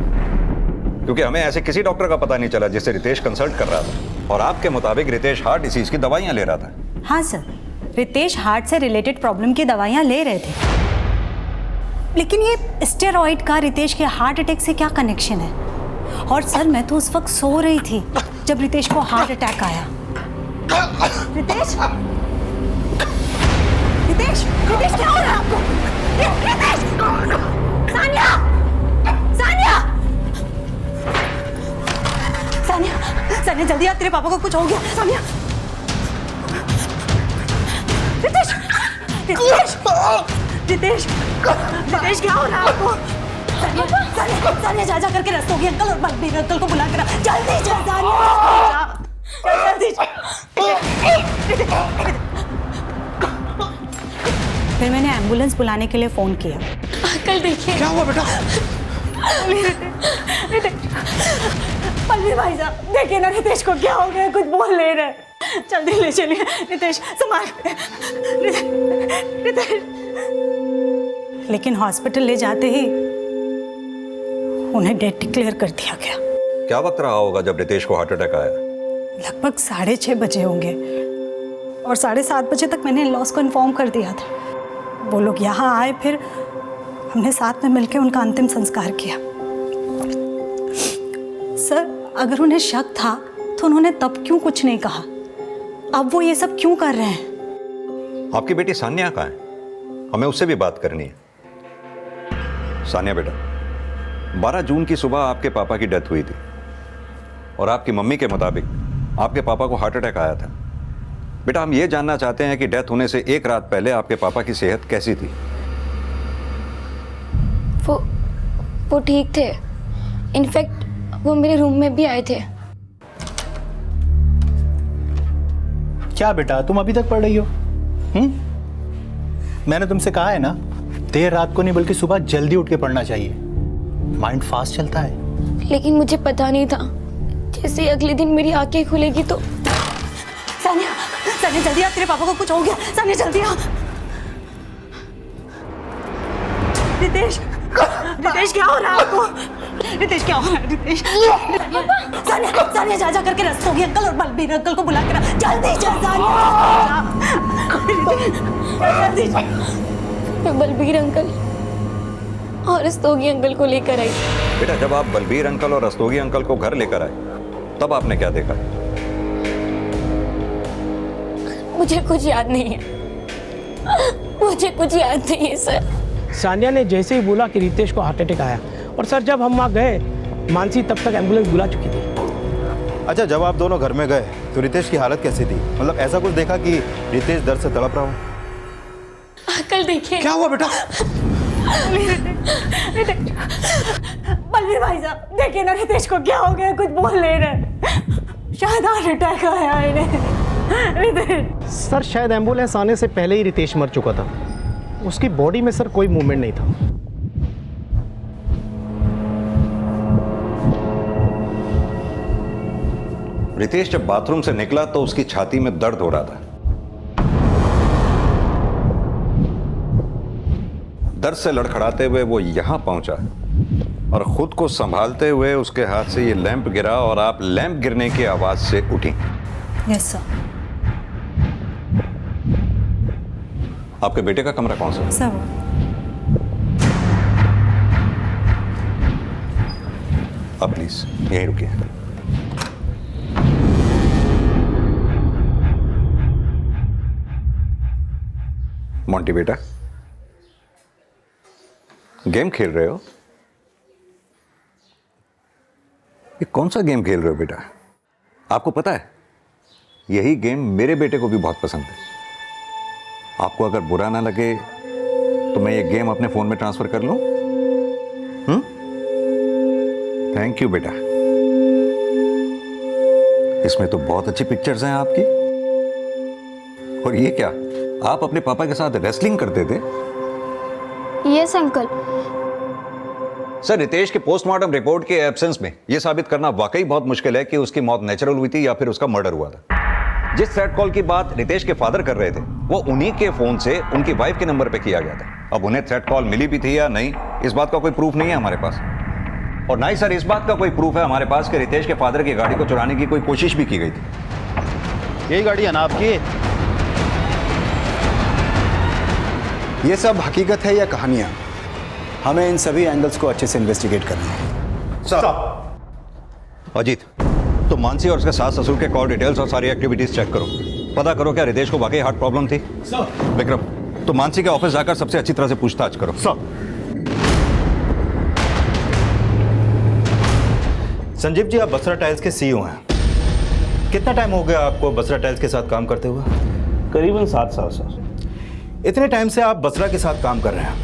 क्योंकि हमें ऐसे किसी डॉक्टर का पता नहीं चला जिससे रितेश कंसल्ट कर रहा था, और आपके मुताबिक रितेश हार्ट डिसीज की दवाइयां ले रहा था। हाँ सर, रितेश हार्ट से रिलेटेड प्रॉब्लम की दवाइयां ले रहे थे, लेकिन ये स्टेरॉइड का रितेश के हार्ट अटैक से क्या कनेक्शन है? और सर मैं तो उस वक्त सो रही थी जब रितेश को हार्ट अटैक आया। रितेश, रितेश, रितेश क्या हो रहा है आपको? रितेश, सानिया, सानिया, सानिया, सानिया जल्दी आ, तेरे पापा को कुछ हो गया। सानिया, रितेश, रितेश, रितेश, रितेश क्या हो रहा है आपको? सानिया, सानिया, सानिया जा करके रस्तों की अंकल और मेरे अंकल को बुला कर जल्दी चल सानिया, जल्दी। फिर मैंने एम्बुलेंस बुलाने के लिए फोन किया। अंकल देखिए। क्या हुआ बेटा? बलवीर भाई साहब देखिए ना, रितेश को क्या हो गया, कुछ बोल नहीं रहे। जल्दी ले चलिए रितेश, संभाल रितेश। लेकिन हॉस्पिटल ले जाते ही उन्हें डेथ डिक्लेयर कर दिया गया। क्या वक्त रहा होगा जब रितेश को हार्ट अटैक आया? लगभग 6:30 बजे होंगे और 7:30 बजे तक मैंने लॉस को इन्फॉर्म कर दिया था। वो लोग यहाँ आए, फिर हमने साथ में मिलकर उनका अंतिम संस्कार किया। सर, अगर उन्हें शक था तो उन्होंने तब क्यों कुछ नहीं कहा? अब वो ये सब क्यों कर रहे हैं? आपकी बेटी सान्या कहाँ है? हमें उससे भी बात करनी है। सान्या बेटा, 12 जून की सुबह आपके पापा की डेथ हुई थी और आपकी मम्मी के मुताबिक आपके पापा को हार्ट अटैक आया था। बेटा, हम ये जानना चाहते हैं कि डेथ होने से एक रात पहले आपके पापा की सेहत कैसी थी? वो ठीक थे। इनफैक्ट वो मेरे रूम में भी आए थे। क्या बेटा, तुम अभी तक पढ़ रही हो? मैंने तुमसे कहा है ना, देर रात को नहीं बल्कि सुबह जल्दी उठ के पढ़ना चाहिए, माइंड फास्ट चलता है। लेकिन मुझे पता नहीं था, जैसे अगले दिन मेरी आंखें खुलेगी तो। सानिया, सानिया जल्दी आ, तेरे पापा को कुछ हो गया। सानिया जल्दी आ। रितेश, रितेश क्या हो रहा है आपको? रितेश क्या हो रहा है? रितेश, सानिया, सानिया जा करके रस्तोगी अंकल और बलबीर अंकल को बुला कर जल्दी चल। सानिया जल्दी जा। मैं बलबीर अंकल और रस्तोगी अंकल को लेकर आई। बेटा, जब आप बलबीर अंकल और रस्तोगी अंकल को घर लेकर आए तब आपने क्या देखा? मुझे कुछ याद नहीं है, मुझे कुछ याद नहीं है सर। सानिया ने जैसे ही बोला कि रितेश को हार्ट अटैक आया, और सर जब हम वहाँ गए मानसी तब तक एम्बुलेंस बुला चुकी थी। अच्छा, जब आप दोनों घर में गए तो रितेश की हालत कैसी थी? मतलब ऐसा कुछ देखा कि रितेश दर्द से तड़प रहा हो? अंकल देखिए। क्या हुआ बेटा? बलवीर भाई साहब देखिए ना, रितेश को क्या हो गया, कुछ बोल नहीं रहे। शायद हार्ट अटैक आया इन्हें। रितेश सर, शायद एम्बुलेंस आने से पहले ही रितेश मर चुका था। उसकी बॉडी में सर कोई मूवमेंट नहीं था। रितेश जब बाथरूम से निकला तो उसकी छाती में दर्द हो रहा था। दर्द से लड़खड़ाते हुए वो यहां पहुंचा और खुद को संभालते हुए उसके हाथ से ये लैंप गिरा और आप लैंप गिरने की आवाज से उठी। Yes sir. आपके बेटे का कमरा कौन सा? सर आप प्लीज यहीं रुकिए। मोंटी बेटा, गेम खेल रहे हो? ये कौन सा गेम खेल रहे हो बेटा? आपको पता है यही गेम मेरे बेटे को भी बहुत पसंद है। आपको अगर बुरा ना लगे तो मैं ये गेम अपने फोन में ट्रांसफर कर लूं? थैंक यू बेटा। इसमें तो बहुत अच्छी पिक्चर्स हैं आपकी। और ये क्या, आप अपने पापा के साथ रेसलिंग करते थे? Yes uncle. सर, रितेश के पोस्टमार्टम रिपोर्ट के एब्सेंस में यह साबित करना वाकई बहुत मुश्किल है कि उसकी मौत नेचुरल हुई थी या फिर उसका मर्डर हुआ था। जिस थ्रेट कॉल की बात रितेश के फादर कर रहे थे वो उन्हीं के फोन से उनकी वाइफ के नंबर पे किया गया था। अब उन्हें थ्रेट कॉल मिली भी थी या नहीं, इस बात का कोई प्रूफ नहीं है हमारे पास। और ना ही सर इस बात का कोई प्रूफ है हमारे पास कि रितेश के फादर की गाड़ी को चुराने की कोई कोशिश भी की गई थी। यही गाड़ी है ना आपकी? ये सब हकीकत है या कहानियां? हमें इन सभी एंगल्स को अच्छे से इन्वेस्टिगेट करना है। सर, अजीत, तो मानसी और उसके सास ससुर के कॉल डिटेल्स और सारी एक्टिविटीज चेक करो। पता करो क्या रितेश को वाकई हार्ट प्रॉब्लम थी? सर। विक्रम, तो मानसी के ऑफिस जाकर सबसे अच्छी तरह से पूछताछ करो। सर। संजीव जी, आप बसरा टाइल्स के सीईओ हैं। कितना टाइम हो गया आपको बसरा टाइल्स के साथ काम करते हुए? करीबन 7 साल सर। इतने टाइम से आप बसरा के साथ काम कर रहे हैं,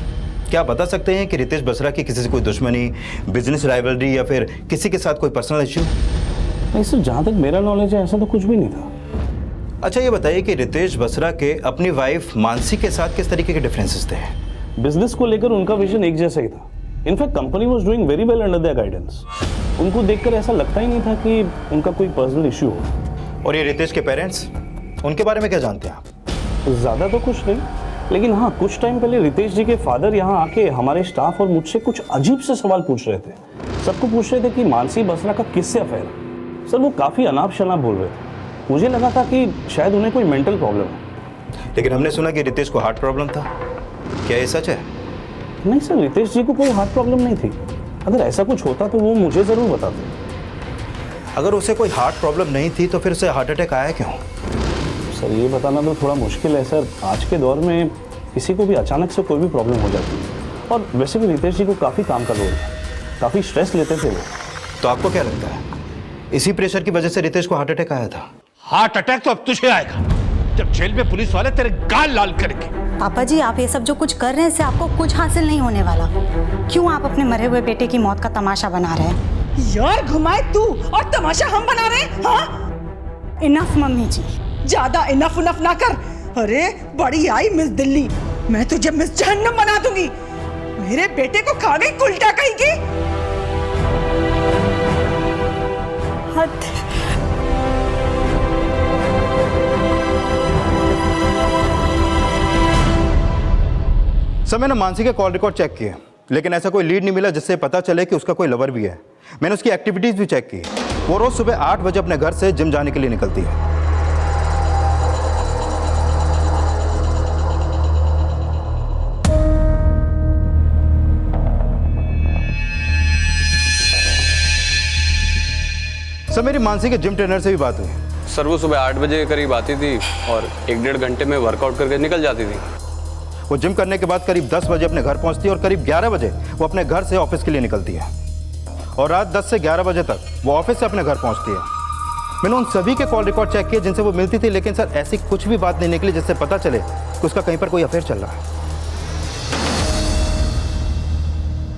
क्या आप बता सकते हैं कि रितेश बसरा की किसी से कोई दुश्मनी, बिजनेस राइवलरी या फिर किसी के साथ कोई पर्सनल इश्यू? नहीं सर, जहाँ तक मेरा नॉलेज है ऐसा तो कुछ भी नहीं था। अच्छा, ये बताइए कि रितेश बसरा के अपनी वाइफ मानसी के साथ किस तरीके के डिफरेंसेस थे? बिजनेस को लेकर उनका विजन एक जैसा ही था। In fact company was doing very well under their guidance. उनको देखकर ऐसा लगता ही नहीं था कि उनका कोई पर्सनल इश्यू हो। और ये रितेश के पेरेंट्स, उनके बारे में क्या जानते हैं आप? ज़्यादा तो कुछ नहीं, लेकिन हाँ, कुछ टाइम पहले रितेश जी के फादर यहाँ आके हमारे स्टाफ और मुझसे कुछ अजीब से सवाल पूछ रहे थे। सबको पूछ रहे थे कि मानसी बसरा का किससे अफेयर है। सर वो काफ़ी अनाप शनाप बोल रहे थे। मुझे लगा था कि शायद उन्हें कोई मेंटल प्रॉब्लम है। लेकिन हमने सुना कि रितेश को हार्ट प्रॉब्लम था, क्या ये सच है? नहीं सर, रितेश जी को कोई हार्ट प्रॉब्लम नहीं थी। अगर ऐसा कुछ होता तो वो मुझे ज़रूर बताते। अगर उसे कोई हार्ट प्रॉब्लम नहीं थी तो फिर उसे हार्ट अटैक आया क्यों? सर ये बताना तो थोड़ा मुश्किल है सर। आज के दौर में किसी को भी अचानक से कोई भी प्रॉब्लम हो जाती है। और वैसे भी रितेश जी को काफ़ी काम का लोड है, काफ़ी स्ट्रेस लेते थे वो। तो आपको क्या लगता है इसी प्रेशर की वजह से रितेश को हार्ट अटैक आया था? हार्ट अटैक तो अब तुझे आएगा जब जेल में पुलिस वाले तेरे गाल लाल करेंगे। पापा जी, आप ये सब जो कुछ कर रहे हैं इससे आपको कुछ हासिल नहीं होने वाला। क्यों आप अपने मरे हुए बेटे की मौत का तमाशा बना रहे हैं? यार घुमाए तू और तमाशा हम बना रहे हैं। हाँ इनफ मम्मी जी। ज्यादा इनफ उनफ ना कर। अरे बड़ी आई मिस दिल्ली, मैं तुझे मिस जहन्नम बना दूंगी। मेरे बेटे को खा गई कुलटा कहीं की। हद। सर मैंने मानसी के कॉल रिकॉर्ड चेक किए, लेकिन ऐसा कोई लीड नहीं मिला जिससे पता चले कि उसका कोई लवर भी है। मैंने उसकी एक्टिविटीज भी चेक की। वो रोज सुबह 8 बजे अपने घर से जिम जाने के लिए निकलती है। सर मेरी मानसी के जिम ट्रेनर से भी बात हुई। सर वो सुबह 8 बजे के करीब आती थी और 1-1.5 घंटे में वर्कआउट करके निकल जाती थी। वो जिम करने के बाद करीब 10 बजे अपने घर पहुंचती है और करीब 11 बजे वो अपने घर से ऑफिस के लिए निकलती है और रात 10 से 11 बजे तक वो ऑफिस से अपने घर पहुंचती है। मैंने उन सभी के कॉल रिकॉर्ड चेक किए जिनसे वो मिलती थी, लेकिन सर ऐसी कुछ भी बात नहीं निकली जिससे पता चले कि उसका कहीं पर कोई अफेयर चल रहा है।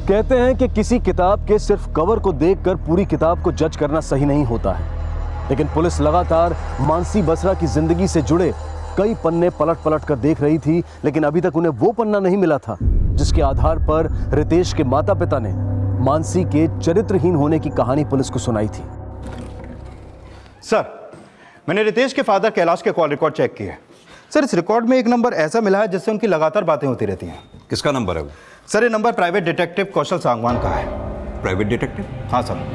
कहते हैं कि किसी किताब के सिर्फ कवर को देखकर पूरी किताब को जज करना सही नहीं होता है, लेकिन पुलिस लगातार मानसी बसरा की जिंदगी से जुड़े कई पन्ने पलट पलट कर देख रही थी, लेकिन अभी तक उन्हें वो पन्ना नहीं मिला था जिसके आधार पर रितेश के माता पिता ने मानसी के चरित्रहीन होने की कहानी पुलिस को सुनाई थी। सर मैंने रितेश के फादर कैलाश के कॉल रिकॉर्ड चेक किए। सर इस रिकॉर्ड में एक नंबर ऐसा मिला है जिससे उनकी लगातार बातें होती रहती हैं। किसका नंबर है वो? सर ये नंबर प्राइवेट डिटेक्टिव कौशल सांगवान का है। Private detective? हाँ सर।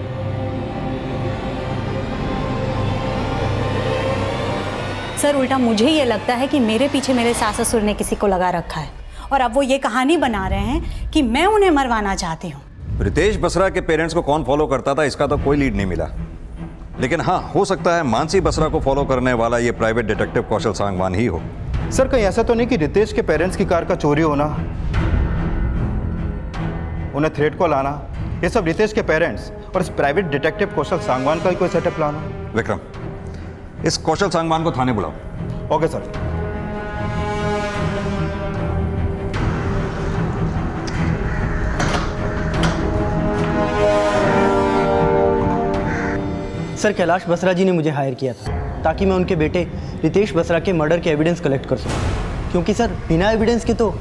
सर उल्टा मुझे ये लगता है कि मेरे पीछे मेरे सास ससुर ने किसी को लगा रखा है और अब वो ये कहानी बना रहे हैं कि मैं उन्हें मरवाना चाहती हूँ। रितेश बसरा के पेरेंट्स को कौन फॉलो करता था इसका तो कोई लीड नहीं मिला, लेकिन हाँ हो सकता है मानसी बसरा को फॉलो करने वाला ये प्राइवेट डिटेक्टिव कौशल सांगवान ही हो। सर कहीं ऐसा तो नहीं कि रितेश के पेरेंट्स की कार का चोरी होना, उन्हें थ्रेट कॉल आना, ये सब रितेश के पेरेंट्स और इस प्राइवेट डिटेक्टिव कौशल सांगवान का ही कोई सेटअप प्लान हो? विक्रम, इस कौशल सांगवान को थाने बुलाओ। Okay sir. Sir Kailash Basra ji ने मुझे हायर किया था ताकि मैं उनके बेटे रितेश बसरा के मर्डर के एविडेंस कलेक्ट कर सकूं, क्योंकि सर बिना एविडेंस के तो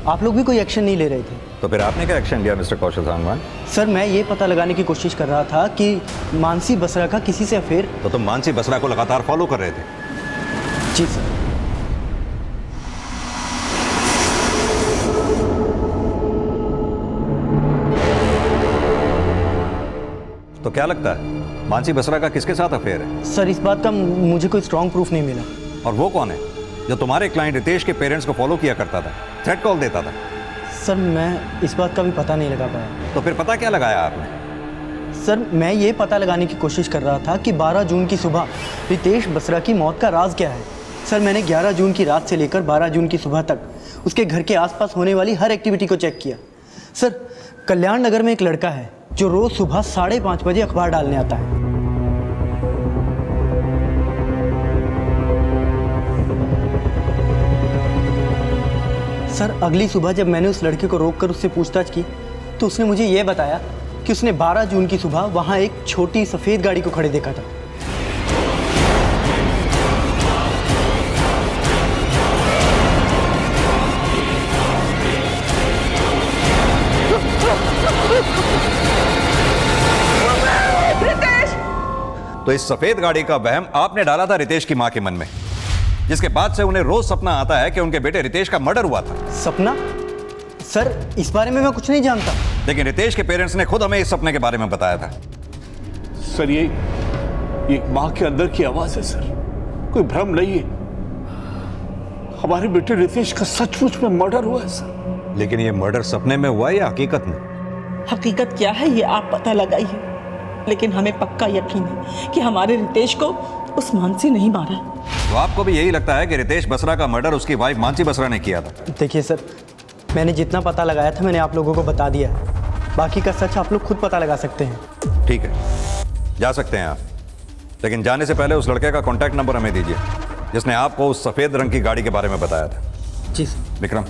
आप लोग भी कोई एक्शन नहीं ले रहे थे। तो फिर आपने क्या एक्शन लिया मिस्टर कौशल सांगवान? सर मैं ये पता लगाने की कोशिश कर रहा था कि मानसी बसरा का किसी से अफेयर। तो तुम मानसी बसरा को लगातार फॉलो कर रहे थे? जी सर। तो क्या लगता है मानसी बसरा का किसके साथ अफेयर है? सर इस बात का मुझे कोई स्ट्रॉन्ग प्रूफ नहीं मिला। और वो कौन है जो तुम्हारे क्लाइंट रितेश के पेरेंट्स को फॉलो किया करता था, थ्रेट कॉल देता था? सर मैं इस बात का भी पता नहीं लगा पाया। तो फिर पता क्या लगाया आपने? सर मैं ये पता लगाने की कोशिश कर रहा था कि 12 जून की सुबह रितेश बसरा की मौत का राज क्या है। सर मैंने 11 जून की रात से लेकर 12 जून की सुबह तक उसके घर के आसपास होने वाली हर एक्टिविटी को चेक किया। सर कल्याण नगर में एक लड़का है जो रोज सुबह 5:30 बजे अखबार डालने आता है। सर अगली सुबह जब मैंने उस लड़के को रोककर उससे पूछताछ की तो उसने मुझे यह बताया कि उसने 12 जून की सुबह वहां एक छोटी सफ़ेद गाड़ी को खड़े देखा था। तो इस सफेद गाड़ी का वहम आपने डाला था रितेश की मां के मन में, जिसके बाद से उन्हें रोज सपना आता है कि उनके बेटे रितेश का मर्डर हुआ था। सपना? सर इस बारे में मैं कुछ नहीं जानता। लेकिन रितेश के पेरेंट्स ने खुद हमें इस सपने के बारे में बताया था। सर ये मां के अंदर की आवाज है सर, कोई भ्रम नहीं है। हमारे बेटे रितेश का सचमुच में मर्डर हुआ है सर। लेकिन ये मर्डर सपने में हुआ या हकीकत में? हकीकत क्या है ये आप पता लगाइए, लेकिन हमें पक्का यकीन है कि हमारे रितेश को उस मानसी नहीं मारा है। तो आपको भी यही लगता है कि रितेश बसरा का मर्डर उसकी वाइफ मानसी बसरा ने किया था? देखिए सर, मैंने जितना पता लगाया था मैंने आप लोगों को बता दिया है। बाकी का सच आप लोग खुद पता लगा सकते हैं। ठीक है, जा सकते हैं आप, लेकिन जाने से पहले उस लड़के का कॉन्टैक्ट नंबर हमें दीजिए जिसने आपको उस सफेद रंग की गाड़ी के बारे में बताया था। जी सर। विक्रम।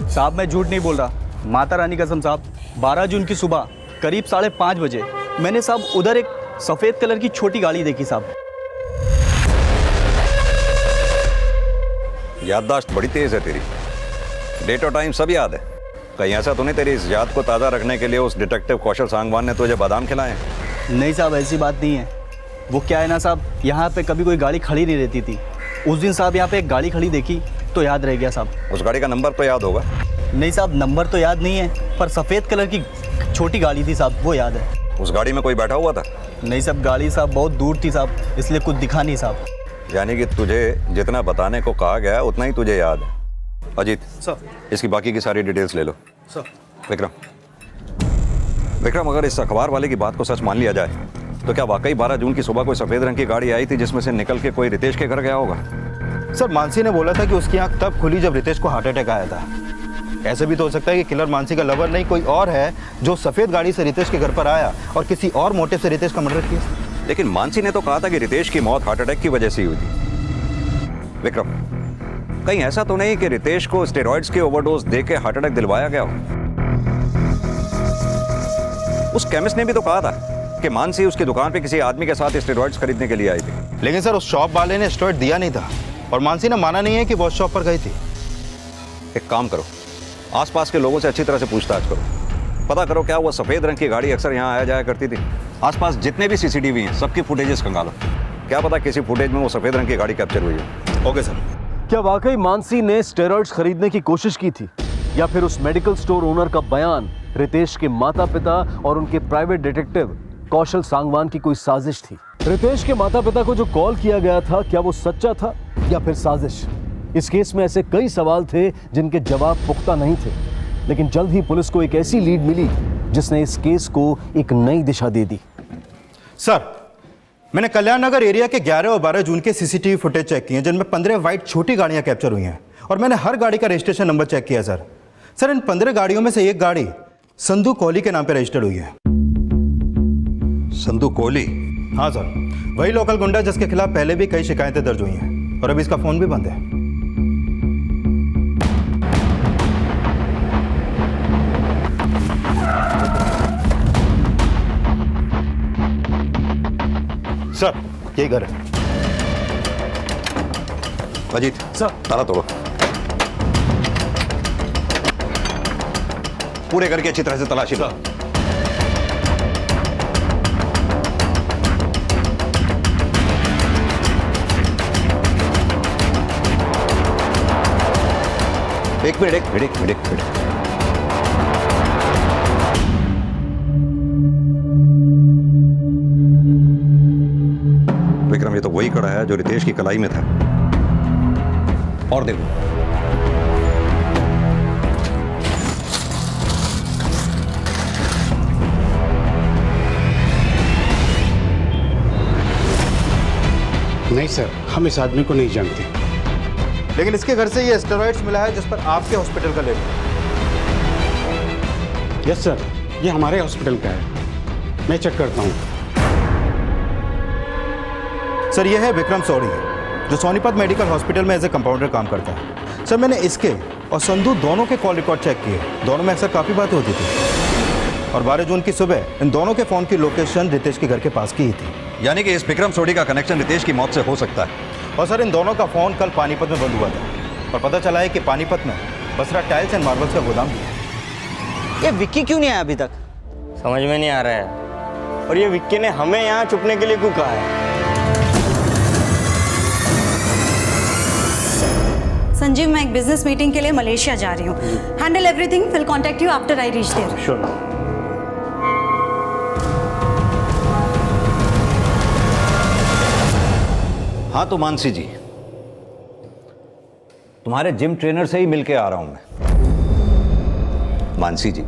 साहब मैं झूठ नहीं बोल रहा, माता रानी कसम साहब, 12 जून की सुबह करीब 5:30 बजे मैंने साहब उधर एक सफ़ेद कलर की छोटी गाड़ी देखी साहब। याददाश्त बड़ी तेज है तेरी, डेट और टाइम सब याद है। कहीं ऐसा तो नहीं तेरी इस याद को ताज़ा रखने के लिए उस डिटेक्टिव कौशल सांगवान ने तुझे बादाम खिलाए? नहीं साहब ऐसी बात नहीं है। वो क्या है ना साहब, यहाँ पे कभी कोई गाड़ी खड़ी नहीं रहती थी। उस दिन साहब यहाँ पे एक गाड़ी खड़ी देखी तो याद रह गया साहब। उस गाड़ी का नंबर तो याद होगा? नहीं साहब नंबर तो याद नहीं है, पर सफ़ेद कलर की छोटी गाड़ी थी साहब, वो याद है। उस गाड़ी में कोई बैठा हुआ था? नहीं साहब, गाड़ी साहब बहुत दूर थी साहब, इसलिए कुछ दिखा नहीं साहब। यानी कि तुझे जितना बताने को कहा गया उतना ही तुझे याद है। अजीत सर, इसकी बाकी की सारी डिटेल्स ले लो। सर। विक्रम, अगर इस अखबार वाले की बात को सच मान लिया जाए तो क्या वाकई 12 जून की सुबह कोई सफेद रंग की गाड़ी आई थी जिसमें से निकल के कोई रितेश के घर गया होगा? सर मानसी ने बोला था कि उसकी आंख तब खुली जब रितेश को हार्ट अटैक आया था। ऐसे भी तो हो सकता है कि किलर मानसी का लवर नहीं कोई और है जो सफेद गाड़ी से रितेश के घर पर आया और किसी और मोटिव से रितेश का मर्डर किया। लेकिन मानसी ने तो कहा था कि रितेश की मौत हार्ट अटैक की वजह से हुई थी। विक्रम, कहीं ऐसा तो नहीं कि रितेश को स्टेरॉइड्स के ओवरडोज देके हार्ट अटैक दिलवाया गया हो? उस केमिस्ट ने भी तो कहा था कि मानसी उसकी दुकान पे किसी आदमी के साथ स्टेरॉइड्स खरीदने के लिए आई थी। लेकिन सर उस शॉप वाले ने स्टेरॉइड दिया नहीं था और मानसी ने माना नहीं है कि वो उस शॉप पर गई थी। एक काम करो, आसपास के लोगों से अच्छी तरह से पूछताछ करो, पता करो क्या वो सफेद रंग की गाड़ी अक्सर यहाँ आया जाया करती थी। आसपास जितने भी सीसीटीवी हैं सबकी फुटेजेस खंगालो, क्या पता किसी फुटेज में वो सफेद रंग की गाड़ी कैप्चर हुई है। Okay sir. क्या वाकई मानसी ने स्टेरॉइड्स खरीदने की कोशिश की थी, या फिर उस मेडिकल स्टोर ओनर का बयान रितेश के माता पिता और उनके प्राइवेट डिटेक्टिव कौशल सांगवान की कोई साजिश थी? रितेश के माता पिता को जो कॉल किया गया था, क्या वो सच्चा था या फिर साजिश? इस केस में ऐसे कई सवाल थे जिनके जवाब पुख्ता नहीं थे, लेकिन जल्द ही पुलिस को एक ऐसी लीड मिली जिसने इस केस को एक नई दिशा दे दी। सर, मैंने कल्याण नगर एरिया के 11 और 12 जून के सीसीटीवी फुटेज चेक किए जिनमें 15 वाइट छोटी गाड़ियां कैप्चर हुई हैं और मैंने हर गाड़ी का रजिस्ट्रेशन नंबर चेक किया सर। सर इन 15 गाड़ियों में से एक गाड़ी संधू कोहली के नाम पर रजिस्टर्ड हुई है। संधू कोहली? हाँ सर, वही लोकल गुंडा जिसके खिलाफ पहले भी कई शिकायतें दर्ज हुई हैं और अभी इसका फोन भी बंद है। सर यही घर है। अजीत सर, ताला तोड़ो, पूरे घर की अच्छी तरह से तलाशी लो। एक मिनट। विक्रम, ये तो वही कड़ा है जो रितेश की कलाई में था। और देखो, नहीं सर, हम इस आदमी को नहीं जानते। लेकिन इसके घर से ये स्टेरॉइड्स मिला है जिस पर आपके हॉस्पिटल का लेबल। यस सर, ये हमारे हॉस्पिटल का है, मैं चेक करता हूँ। सर ये है विक्रम सौरी जो सोनीपत मेडिकल हॉस्पिटल में एज ए कंपाउंडर काम करता है। सर मैंने इसके और संधू दोनों के कॉल रिकॉर्ड चेक किए, दोनों में अक्सर काफ़ी बातें होती थी और 12 जून की सुबह इन दोनों के फ़ोन की लोकेशन रितेश के घर के पास की ही थी। यानी कि इस विक्रम सोडी का कनेक्शन रितेश की मौत से हो सकता है। और सर इन दोनों का फ़ोन कल पानीपत में बंद हुआ था और पता चला है कि पानीपत में बसरा टाइल्स एंड मार्बल्स का गोदाम भी है। ये विक्की क्यों नहीं आया अभी तक? समझ में नहीं आ रहा है। और ये विक्की ने हमें यहाँ छुपने के लिए क्यों कहा है? संजीव, मैं एक बिजनेस मीटिंग के लिए मलेशिया जा रही हूँ। Handle everything, will contact you after I reach there. Sure. हाँ तो मानसी जी, तुम्हारे जिम ट्रेनर से ही मिलके आ रहा हूं मैं। मानसी जी,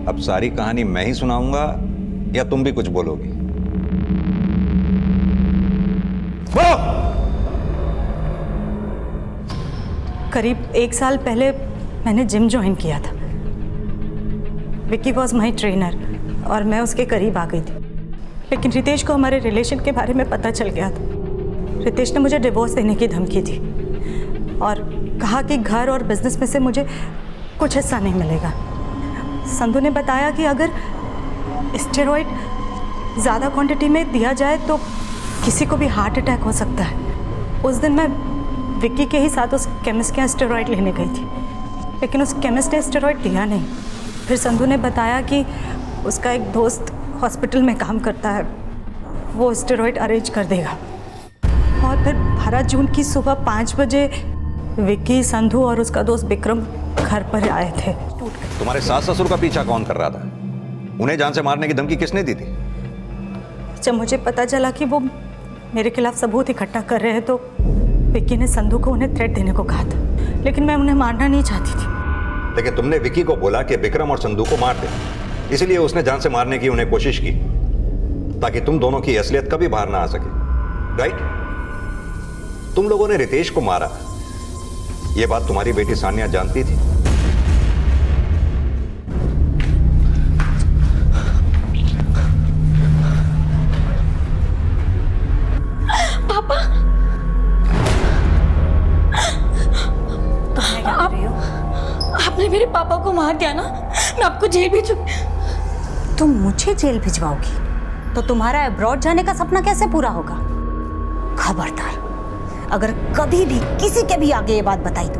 अब सारी कहानी मैं ही सुनाऊंगा या तुम भी कुछ बोलोगी? करीब 1 साल पहले मैंने जिम ज्वाइन किया था। विक्की वॉज माई ट्रेनर और मैं उसके करीब आ गई थी। लेकिन रितेश को हमारे रिलेशन के बारे में पता चल गया था। रितेश ने मुझे डिवोर्स देने की धमकी दी और कहा कि घर और बिजनेस में से मुझे कुछ हिस्सा नहीं मिलेगा। संधू ने बताया कि अगर स्टेरॉइड ज़्यादा क्वांटिटी में दिया जाए तो किसी को भी हार्ट अटैक हो सकता है। उस दिन मैं विक्की के ही साथ उस केमिस्ट के यहाँ स्टेरॉइड लेने गई थी, लेकिन उस केमिस्ट ने स्टेरॉइड दिया नहीं। फिर संधू ने बताया कि उसका एक दोस्त हॉस्पिटल में काम करता है, वो स्टेरॉइड अरेंज कर देगा। और फिर 12 जून की सुबह 5 बजे विक्की, संधू और उसका दोस्त विक्रम घर पर आए थे। तुम्हारे सास ससुर का पीछा कौन कर रहा था? उन्हें जान से मारने की धमकी किसने दी थी? जब मुझे पता चला कि वो मेरे खिलाफ सबूत इकट्ठा कर रहे हैं तो विक्की ने संधू को उन्हें थ्रेट देने को कहा था, लेकिन मैं उन्हें मारना नहीं चाहती थी। लेकिन तुमने विक्की को बोला कि विक्रम और संधू को मार दे, इसलिए उसने जान से मारने की उन्हें कोशिश की ताकि तुम दोनों की असलियत कभी बाहर ना आ सके, राइट? तुम लोगों ने रितेश को मारा, यह बात तुम्हारी बेटी सानिया जानती थी? पापा, आपने मेरे पापा को मार दिया ना, मैं आपको जेल भेजूंगी। तुम मुझे जेल भिजवाओगी तो तुम्हारा अब्रॉड जाने का सपना कैसे पूरा होगा? खबरदार, अगर कभी भी किसी के भी आगे ये बात बताई तो।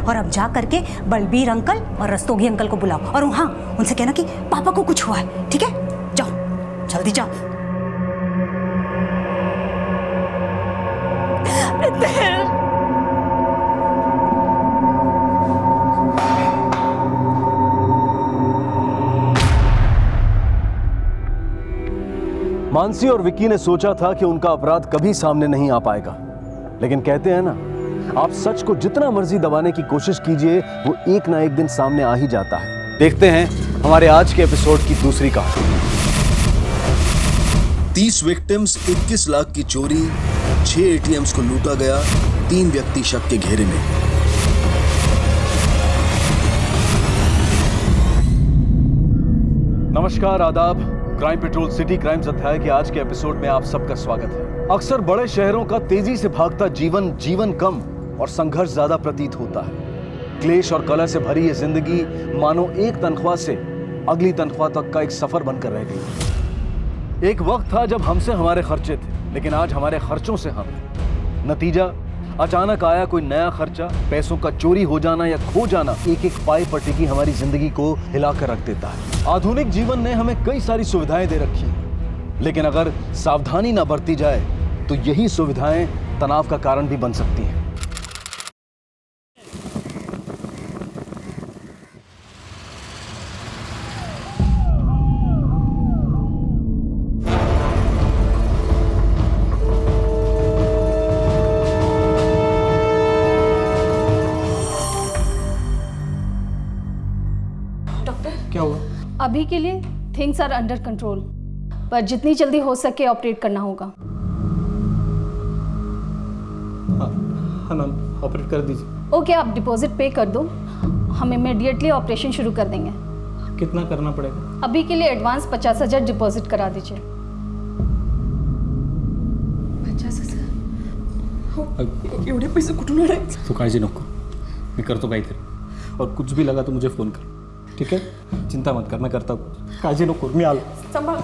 और अब जा करके बलबीर अंकल और रस्तोगी अंकल को बुलाओ और हाँ, उनसे कहना कि पापा को कुछ हुआ है, ठीक है? जाओ, जल्दी जाओ। मानसी और विक्की ने सोचा था कि उनका अपराध कभी सामने नहीं आ पाएगा, लेकिन कहते हैं ना, आप सच को जितना मर्जी दबाने की कोशिश कीजिए, वो एक ना एक दिन सामने आ ही जाता है। देखते हैं हमारे आज के एपिसोड की दूसरी कहानी। 30 विक्टिम्स, 21 लाख की चोरी, 6 एटीएम्स को लूटा गया, 3 व्यक्ति शक के घेरे में। नमस्कार, आदाब। क्राइम पेट्रोल सिटी क्राइम्स अध्याय के आज के एपिसोड में आप सबका स्वागत है। अक्सर बड़े शहरों का तेजी से भागता जीवन कम और संघर्ष ज्यादा प्रतीत होता है। क्लेश और कलह से भरी ये जिंदगी मानो एक तनख्वाह से अगली तनख्वाह तक का एक सफर बनकर रह गई। एक वक्त था जब हमसे हमारे खर्चे थे, लेकिन आज हमारे खर्चों से हम। नतीजा, अचानक आया कोई नया खर्चा, पैसों का चोरी हो जाना या खो जाना एक एक पाई पर टिकी हमारी जिंदगी को हिलाकर रख देता है। आधुनिक जीवन ने हमें कई सारी सुविधाएं दे रखी हैं, लेकिन अगर सावधानी न बरती जाए तो यही सुविधाएं तनाव का कारण भी बन सकती हैं। क्या हुआ? अभी के लिए थिंग्स आर अंडर कंट्रोल, पर जितनी जल्दी हो सके ऑपरेट करना होगा। हाँ मैम, ऑपरेट कर दीजिए। ओके, आप डिपॉजिट पे कर दो, हम इमीडिएटली ऑपरेशन शुरू कर देंगे। कितना करना पड़ेगा? अभी के लिए एडवांस 50,000 डिपॉजिट करा दीजिए। 50,000? एवढे पैसे कुठून आले? तू काळजी नको, मी करतो काहीतरी, और कुछ भी लगा तो मुझे फोन कर, ठीक है? चिंता मत कर, मैं करता हूँ, काळजी नको, मी आलो। संभाळ।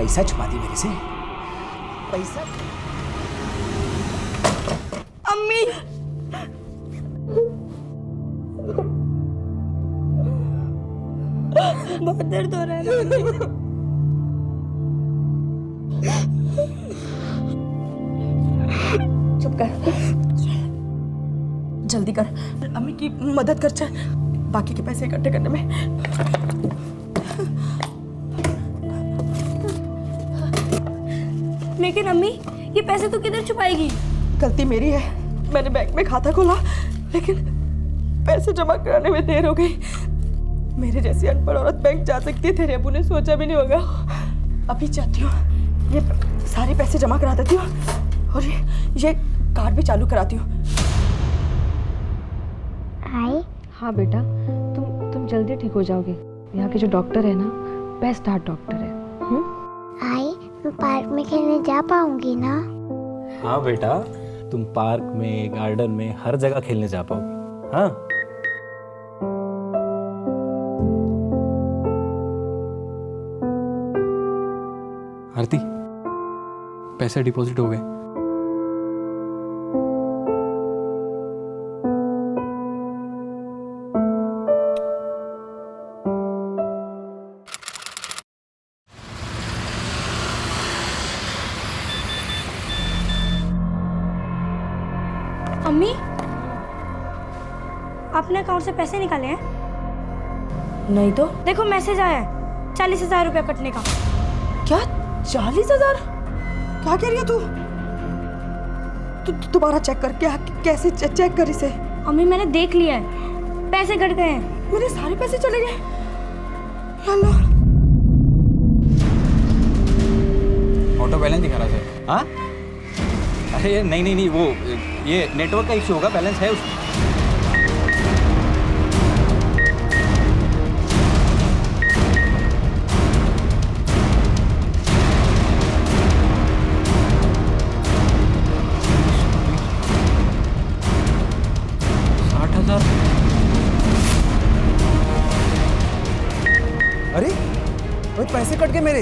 पैसा छुपा दी मेरे से। पैसा अम्मी बहुत दर्द हो रहा है ना। चुप कर, जल्दी कर, अम्मी की मदद कर, चल बाकी के पैसे इकट्ठे करने में। लेकिन अम्मी ये पैसे तो किधर छुपाएगी? गलती मेरी है, मैंने बैंक में खाता खोला लेकिन पैसे जमा कराने में देर हो गई। मेरे जैसी अनपढ़ औरत बैंक जा सकती है, तेरे अबू ने सोचा भी नहीं होगा। अभी चाहती हूँ ये सारे पैसे जमा करा देती हूँ और ये कार्ड भी चालू कराती हूँ। हाँ बेटा, तुम जल्दी ठीक हो जाओगे। यहाँ के जो डॉक्टर है ना, बेस्ट हार्ट डॉक्टर है। आई, मैं पार्क में खेलने जा पाऊंगी ना? हाँ बेटा, तुम पार्क में, गार्डन में, हर जगह खेलने जा पाओगे। हाँ आरती, पैसे डिपॉजिट हो गए। अम्मी, आपने अकाउंट से पैसे निकाले हैं? नहीं तो। देखो मैसेज आया है 40,000 रुपया कटने का। क्या 40,000? क्या कह रही है तू? दोबारा चेक कर, क्या कैसे चेक कर इसे? अम्मी मैंने देख लिया है, पैसे कट गए हैं। मेरे सारे पैसे चले गए। या अल्लाह। ऑटो बैलेंस दिखा रहा है। हाँ, अरे नहीं, वो ये नेटवर्क का इश्यू होगा, बैलेंस है उसमें। अरे वो पैसे कट गए मेरे।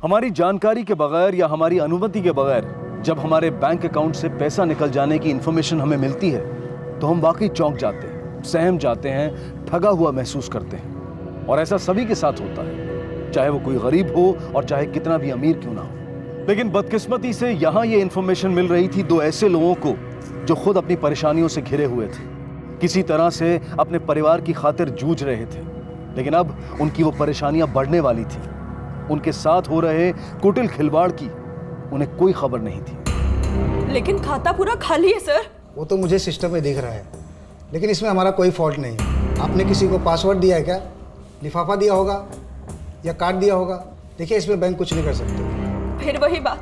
हमारी जानकारी के बगैर या हमारी अनुमति के बगैर जब हमारे बैंक अकाउंट से पैसा निकल जाने की इंफॉर्मेशन हमें मिलती है तो हम वाकई चौंक जाते हैं, सहम जाते हैं, ठगा हुआ महसूस करते हैं। और ऐसा सभी के साथ होता है, चाहे वो कोई गरीब हो और चाहे कितना भी अमीर क्यों ना हो। लेकिन बदकिस्मती से यहाँ ये इंफॉर्मेशन मिल रही थी दो ऐसे लोगों को जो खुद अपनी परेशानियों से घिरे हुए थे, किसी तरह से अपने परिवार की खातिर जूझ रहे थे। लेकिन अब उनकी वो परेशानियां बढ़ने वाली थी। उनके साथ हो रहे कुटिल खिलवाड़ की उन्हें कोई खबर नहीं थी। लेकिन खाता पूरा खाली है सर। वो तो मुझे सिस्टम में दिख रहा है, लेकिन इसमें हमारा कोई फॉल्ट नहीं है। आपने किसी को पासवर्ड दिया है क्या? लिफाफा दिया होगा या कार्ड दिया होगा? देखिए, इसमें बैंक कुछ नहीं कर सकते। फिर वही बात,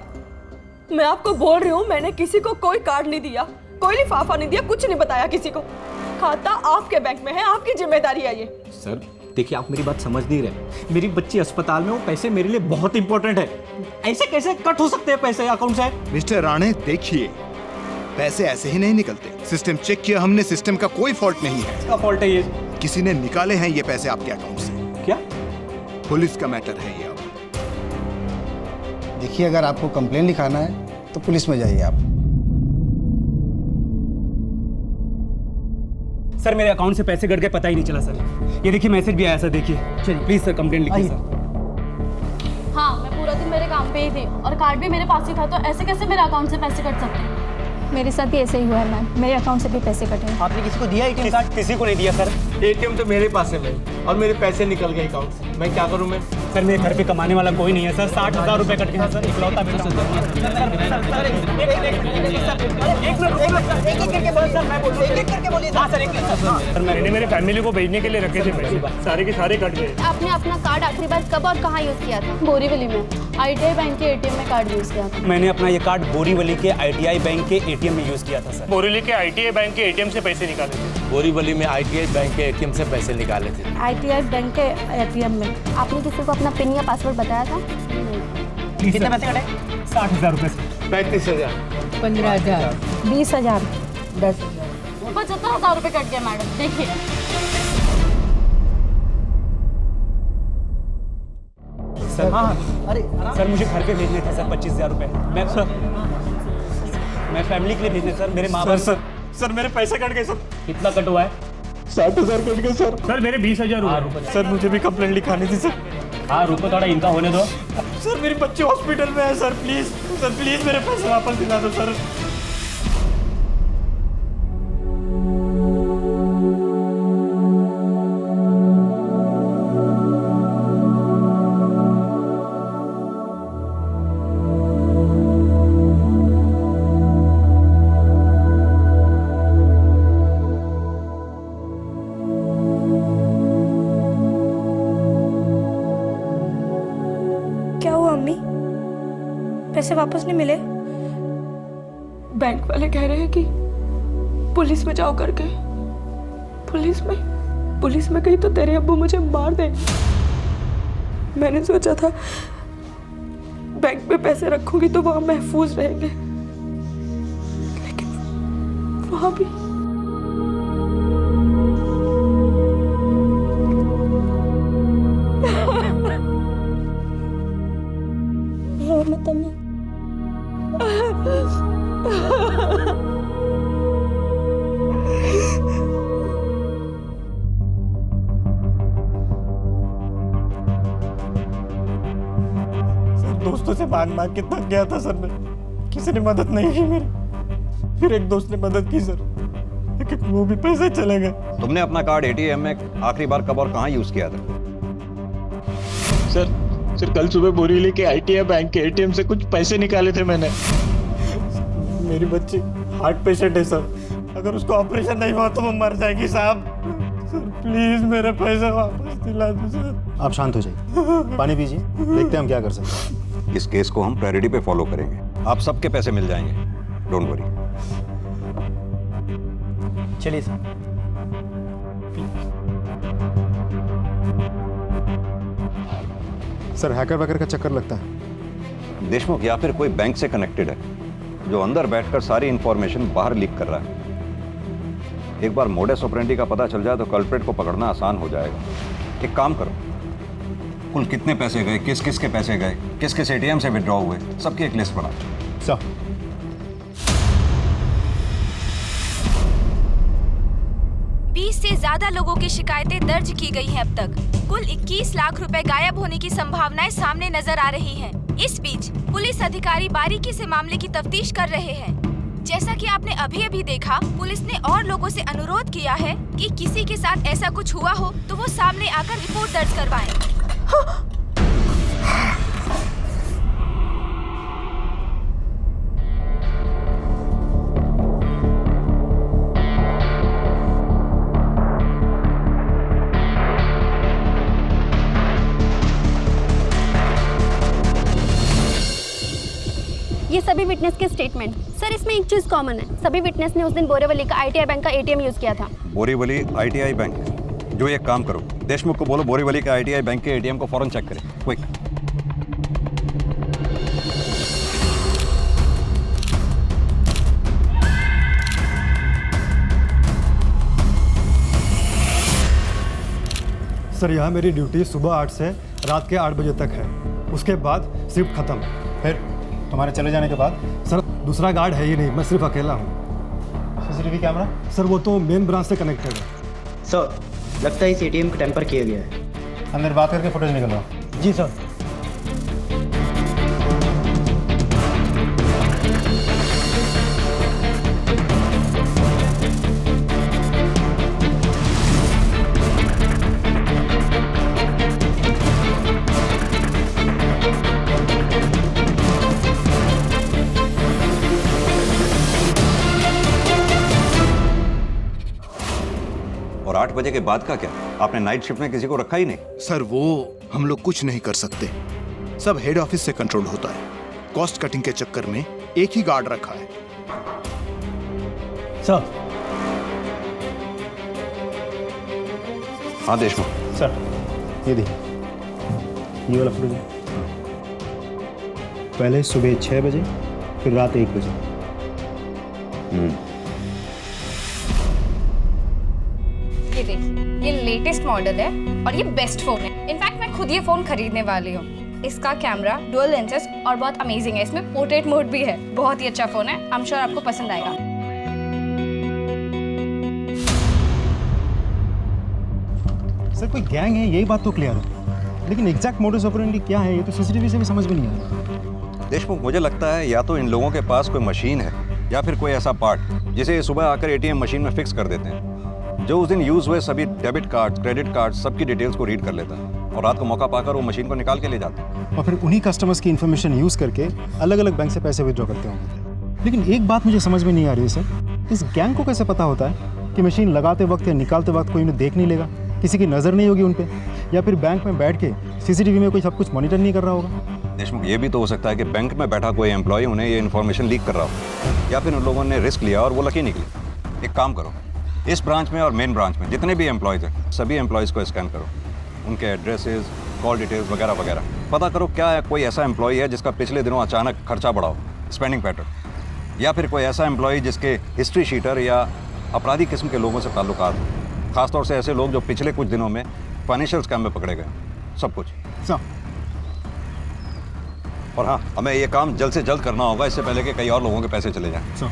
मैं आपको बोल रही हूँ, मैंने किसी को कोई कार्ड नहीं दिया, कोई लिफाफा नहीं दिया, कुछ नहीं बताया किसी को। खाता आपके बैंक में है, आपकी जिम्मेदारी है ये। सर देखिए, आप मेरी बात समझ नहीं रहे। मेरी बच्ची अस्पताल में, वो पैसे मेरे लिए बहुत इंपॉर्टेंट है। ऐसे कैसे कट हो सकते हैं पैसे अकाउंट से? मिस्टर राणे, देखिए, पैसे ऐसे ही नहीं निकलते। सिस्टम चेक किया हमने, सिस्टम का कोई फॉल्ट नहीं है। इसका फॉल्ट है ये। किसी ने निकाले हैं ये पैसे आपके अकाउंट से। क्या? पुलिस का मैटर है ये। अब देखिए, अगर आपको कंप्लेन लिखाना है तो पुलिस में जाइए आप। सर मेरे अकाउंट से पैसे कट गए, पता ही नहीं चला सर। ये देखिए मैसेज भी आया सर, देखिए। चलिए प्लीज सर कंप्लेंट लिखिए सर। हाँ, मैं पूरा दिन मेरे काम पे ही थी और कार्ड भी मेरे पास ही था, तो ऐसे कैसे मेरे अकाउंट से पैसे कट सकते हैं? मेरे साथ भी ऐसे ही हुआ है मैम, मेरे अकाउंट से भी पैसे कटे हैं। आपने किसी को दिया एटीएम कार्ड? किसी को नहीं दिया सर। एटीएम तो मेरे पास है मैम, और मेरे पैसे निकल गए अकाउंट से। मैं क्या करूं मैं? सर मेरे घर पे कमाने वाला कोई नहीं है सर। 60,000 रुपए कट गए सर, इकलौता बेटा। एक के बोलिए सर। मैंने मेरे फैमिली को भेजने के लिए रखे थे पैसे, सारे के सारे कट गए। आपने अपना कार्ड आखिरी बार कब और कहाँ यूज़ किया था? बोरीवली में ITI बैंक के ATM में कार्ड यूज़ किया था। मैंने अपना ये कार्ड बोरीवली के ITI बैंक के ATM में यूज़ किया था सर। बोरीवली के ITI बैंक के ATM से पैसे निकाले थे। बोरीवली में ITI बैंक के ATM से पैसे निकाले थे। ITI बैंक के ATM में। आपने किसी को अपना पिन या पासवर्ड बताया था? कितने पैसे कटे? 60,000 रुपये से 35,000, 15,000, 20,000, 10,000, 75,000 रुपये कट गए मैडम। देखिए सर अरे सर मुझे घर पे भेजने थे सर 25,000 रुपये। मैं फैमिली के लिए भेजने सर, मेरे माँ बाप। सर मेरे पैसे कट गए सर। कितना कट हुआ है? 60,000 कट गए सर। सर मेरे 20,000 हुए। सर मुझे भी कंप्लेंट लिखानी थी सर। हाँ रुको थोड़ा, इनका होने दो। सर मेरी बच्ची हॉस्पिटल में है सर, प्लीज मेरे पैसे वापस दिला दो सर। पैसे वापस नहीं मिले? बैंक वाले कह रहे हैं कि पुलिस में जाओ करके। पुलिस में गई तो तेरे अब्बू मुझे मार देंगे। मैंने सोचा था बैंक में पैसे रखूंगी तो वहां महफूज रहेंगे, लेकिन वहां भी दोस्तों से मांग के थक गया था सर मैं, किसी ने मदद नहीं की मेरी। फिर एक दोस्त ने मदद की सर, लेकिन वो भी पैसे चले गए। तुमने अपना कार्ड ATM में आखिरी बार कब और कहाँ यूज किया था? सर कल सुबह बोरीवली के ITI बैंक के ATM से कुछ पैसे निकाले थे मैंने। मेरी बच्ची हार्ट पेशेंट है सर, अगर उसको ऑपरेशन नहीं हुआ तो वो मर जाएगी साहब। सर प्लीज मेरे पैसे वापस दिला दो सर। आप शांत हो जाइए, पानी पीजिए, देखते हैं हम क्या कर सकते हैं। इस केस को हम प्रायोरिटी पे फॉलो करेंगे, आप सबके पैसे मिल जाएंगे, डोंट वरी। चलिए सर। सर हैकर वैकर का चक्कर लगता है। देशमुख या फिर कोई बैंक से कनेक्टेड है जो अंदर बैठकर सारी इंफॉर्मेशन बाहर लीक कर रहा है। एक बार मोडस ऑपरेंडी का पता चल जाए तो कल्प्रेट को पकड़ना आसान हो जाएगा। एक काम करो, कुल कितने पैसे गए, किस किस के पैसे गए, किस किस ATM से विड्रॉ हुए, सबकी एक लिस्ट बनाओ। सर 20 से ज्यादा लोगों की शिकायतें दर्ज की गई हैं अब तक। कुल 21 लाख रुपए गायब होने की संभावनाएं सामने नजर आ रही हैं। इस बीच पुलिस अधिकारी बारीकी से मामले की तफ्तीश कर रहे हैं। जैसा कि आपने अभी देखा, पुलिस ने और लोगों से अनुरोध किया है कि किसी के साथ ऐसा कुछ हुआ हो तो वो सामने आकर रिपोर्ट दर्ज करवाएं। ये सभी विटनेस के स्टेटमेंट। सर इसमें एक चीज कॉमन है, सभी विटनेस ने उस दिन बोरीवली का ITI बैंक का ATM यूज किया था। बोरीवली ITI बैंक, जो एक काम करो, देशमुख को बोलो बोरीवली के ITI बैंक के ATM को फौरन चेक करें, क्विक। सर यहाँ मेरी ड्यूटी सुबह 8 से रात के 8 बजे तक है, उसके बाद शिफ्ट खत्म। फिर तुम्हारे चले जाने के बाद? सर दूसरा गार्ड है ही नहीं, मैं सिर्फ अकेला हूँ। CCTV camera? सर वो तो मेन ब्रांच से कनेक्टेड है। सर लगता है इस ATM को टेम्पर किया गया है। अंदर बात करके फुटेज निकलवाओ। जी सर। बजे के बाद का क्या? आपने नाइट शिफ्ट में किसी को रखा ही नहीं? सर वो हम लोग कुछ नहीं कर सकते, सब हेड ऑफिस से कंट्रोल होता है। कॉस्ट कटिंग के चक्कर में एक ही गार्ड रखा है। सर। हाँ देशमुख। सर ये देखिए, ये वाला फुटेज है। पहले सुबह 6 बजे, फिर रात 1 बजे। ये देखिए, ये लेटेस्ट मॉडल है और ये बेस्ट फोन है। इनफैक्ट मैं खुद ये फोन खरीदने वाली हूँ। इसका कैमरा डुअल लेंसेस और बहुत अमेजिंग है। इसमें पोर्ट्रेट मोड भी है। बहुत ही अच्छा फोन है। आई एम श्योर आपको पसंद आएगा। सर कोई गैंग है, यही बात तो क्लियर है, लेकिन एग्जैक्ट मोडस ऑपरेंडी क्या है ये तो सीसीटीवी से भी समझ में नहीं आ रहा। देशमुख, मुझे लगता है या तो इन लोगों के पास कोई मशीन है या फिर कोई ऐसा पार्ट जिसे सुबह आकर एटीएम मशीन में फिक्स कर देते हैं, जो उस दिन यूज हुए सभी डेबिट कार्ड, क्रेडिट कार्ड, सबकी डिटेल्स को रीड कर लेता है और रात को मौका पाकर वो मशीन को निकाल के ले जाता है। और फिर उन्हीं कस्टमर्स की इन्फॉर्मेशन यूज करके अलग अलग बैंक से पैसे विड्रॉ करते होंगे। लेकिन एक बात मुझे समझ में नहीं आ रही है सर, इस गैंग को कैसे पता होता है कि मशीन लगाते वक्त या निकालते वक्त कोई उन्हें देख नहीं लेगा, किसी की नज़र नहीं होगी उन पे, या फिर बैंक में बैठ के सीसीटीवी में कोई सब कुछ मॉनिटर नहीं कर रहा होगा। देशमुख, ये भी तो हो सकता है कि बैंक में बैठा कोई एम्प्लॉय उन्हें ये इन्फॉर्मेशन लीक कर रहा हो, या फिर उन लोगों ने रिस्क लिया और वो लकी निकले। एक काम करो, इस ब्रांच में और मेन ब्रांच में जितने भी एम्प्लॉयज़ हैं, सभी एम्प्लॉयज़ को स्कैन करो, उनके एड्रेसेस, कॉल डिटेल्स वगैरह वगैरह। पता करो क्या है, कोई ऐसा एम्प्लॉय है जिसका पिछले दिनों अचानक खर्चा बढ़ा हो, स्पेंडिंग पैटर्न, या फिर कोई ऐसा एम्प्लॉय जिसके हिस्ट्री शीटर या अपराधी किस्म के लोगों से ताल्लुकात हो, खासतौर से ऐसे लोग जो पिछले कुछ दिनों में फाइनेंशियल स्कैम में पकड़े गए। सब कुछ सर। और हाँ, हमें ये काम जल्द से जल्द करना होगा, इससे पहले कि कई और लोगों के पैसे चले जाएं। सर।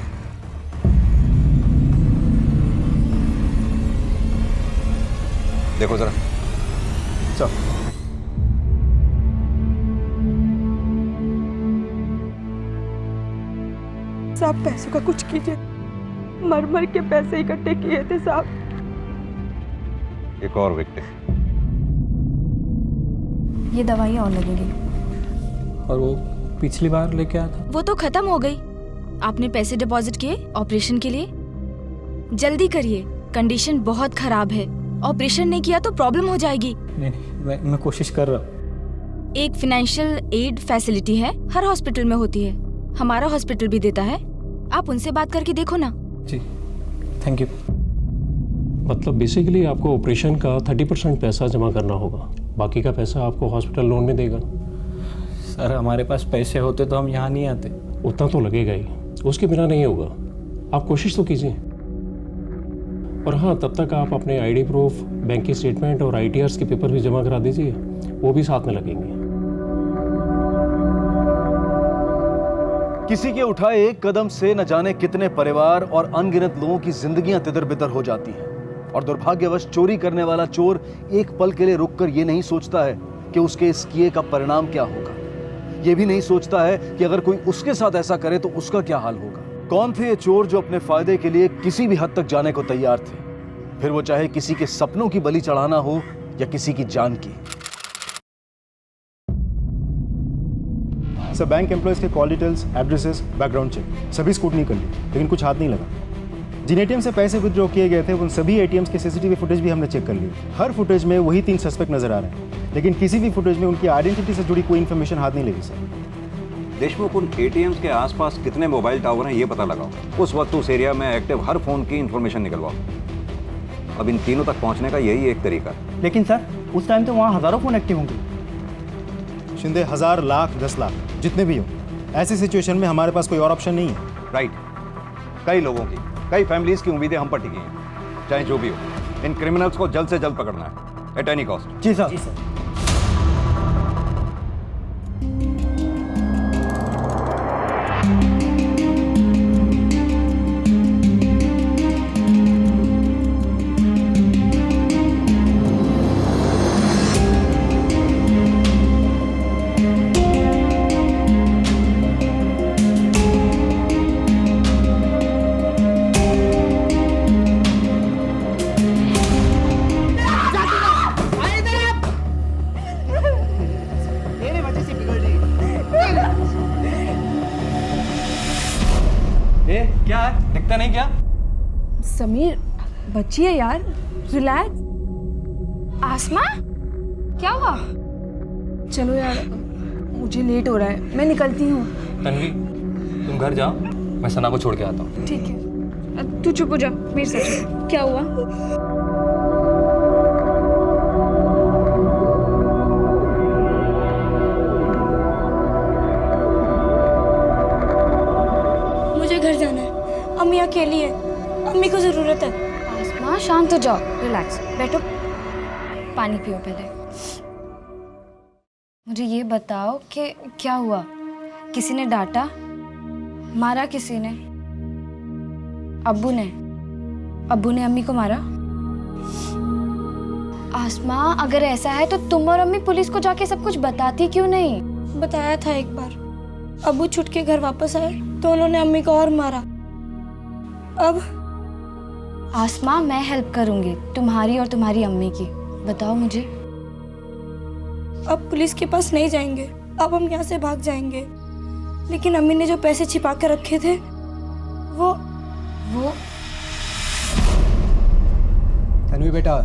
देखो जरा। सर। साहब पैसों का कुछ कीजिए, मर मर के पैसे इकट्ठे किए थे साहब। एक और विक्टिम। ये दवाई और लगेगी। और वो पिछली बार लेके आया था, वो तो खत्म हो गई। आपने पैसे डिपॉजिट किए ऑपरेशन के लिए? जल्दी करिए, कंडीशन बहुत खराब है। ऑपरेशन नहीं किया तो प्रॉब्लम हो जाएगी। नहीं, मैं कोशिश कर रहा हूँ। एक फाइनेंशियल एड फैसिलिटी है, हर हॉस्पिटल में होती है, हमारा हॉस्पिटल भी देता है। आप उनसे बात करके देखो ना। जी, थैंक यू। मतलब बेसिकली आपको ऑपरेशन का 30% पैसा जमा करना होगा, बाकी का पैसा आपको हॉस्पिटल लोन में देगा। सर हमारे पास पैसे होते तो हम यहाँ नहीं आते। उतना तो लगेगा ही, उसके बिना नहीं होगा। आप कोशिश तो कीजिए। और हाँ, तब तक आप अपने आईडी प्रूफ, बैंक की स्टेटमेंट और ITRs के पेपर भी जमा करा दीजिए, वो भी साथ में लगेंगे। किसी के उठाए एक कदम से न जाने कितने परिवार और अनगिनत लोगों की जिंदगियां तितर-बितर हो जाती हैं। और दुर्भाग्यवश चोरी करने वाला चोर एक पल के लिए रुककर ये नहीं सोचता है कि उसके इस किए का परिणाम क्या होगा। ये भी नहीं सोचता है कि अगर कोई उसके साथ ऐसा करे तो उसका क्या हाल होगा। कौन थे ये चोर जो अपने फायदे के लिए किसी भी हद तक जाने को तैयार थे, फिर वो चाहे किसी के सपनों की बलि चढ़ाना हो या किसी की जान की। सर बैंक एम्प्लॉयज के call details, addresses, background check सभी स्कूटनी कर ली, लेकिन कुछ हाथ नहीं लगा। जिन एटीएम से पैसे विड्रॉ किए गए थे उन सभी एटीएम्स के सीसीटीवी फुटेज भी हमने चेक कर ली। हर फुटेज में वही 3 सस्पेक्ट नजर आ रहे हैं, लेकिन किसी भी फुटेज में उनकी आइडेंटिटी से जुड़ी कोई इन्फॉर्मेशन हाथ नहीं लगी सर। देशमुख, उन एटीएम्स के आसपास कितने मोबाइल टावर हैं ये पता लगाओ। उस वक्त उस एरिया में एक्टिव हर फोन की इन्फॉर्मेशन निकलवाओ। अब इन तीनों तक पहुंचने का यही एक तरीका है। लेकिन सर उस टाइम तो वहाँ हजारों फोन एक्टिव होंगे। शिंदे, 1000, लाख, 10 लाख जितने भी हो, ऐसी सिचुएशन में हमारे पास कोई और ऑप्शन नहीं है। राइट, कई लोगों की, कई फैमिलीज की उम्मीदें हम पर टिकी हैं। चाहे जो भी हो, इन क्रिमिनल्स को जल्द से जल्द पकड़ना है, एट एनी कॉस्ट। जी सर। क्या है, दिखता नहीं क्या? समीर, बच्ची है यार, रिलैक्स। आसमा, क्या हुआ? चलो यार, मुझे लेट हो रहा है, मैं निकलती हूँ। तन्वी, तुम घर जाओ, मैं सना को छोड़ के आता हूँ। ठीक है, तू चुप हो जा, मेरे साथ चल। क्या हुआ? मुझे घर जाना है, अम्मी अकेली है, अम्मी को ज़रूरत है। आसमा, शांत हो जाओ, रिलैक्स, बैठो, पानी पियो पहले। मुझे ये बताओ कि क्या हुआ? किसी ने डांटा, मारा किसी ने? अब्बू ने अम्मी को मारा? आसमा, अगर ऐसा है तो तुम और अम्मी पुलिस को जाके सब कुछ बताती क्यों नहीं? बताया था एक बार, अब्बू छुट के घर वापस आए तो उन्होंने अम्मी को और मारा। अब आसमा, मैं हेल्प करूंगी तुम्हारी और तुम्हारी अम्मी की। बताओ मुझे। अब पुलिस के पास नहीं जाएंगे, अब हम यहाँ से भाग जाएंगे। लेकिन अम्मी ने जो पैसे छिपा कर रखे थे वो तन्वी बेटा,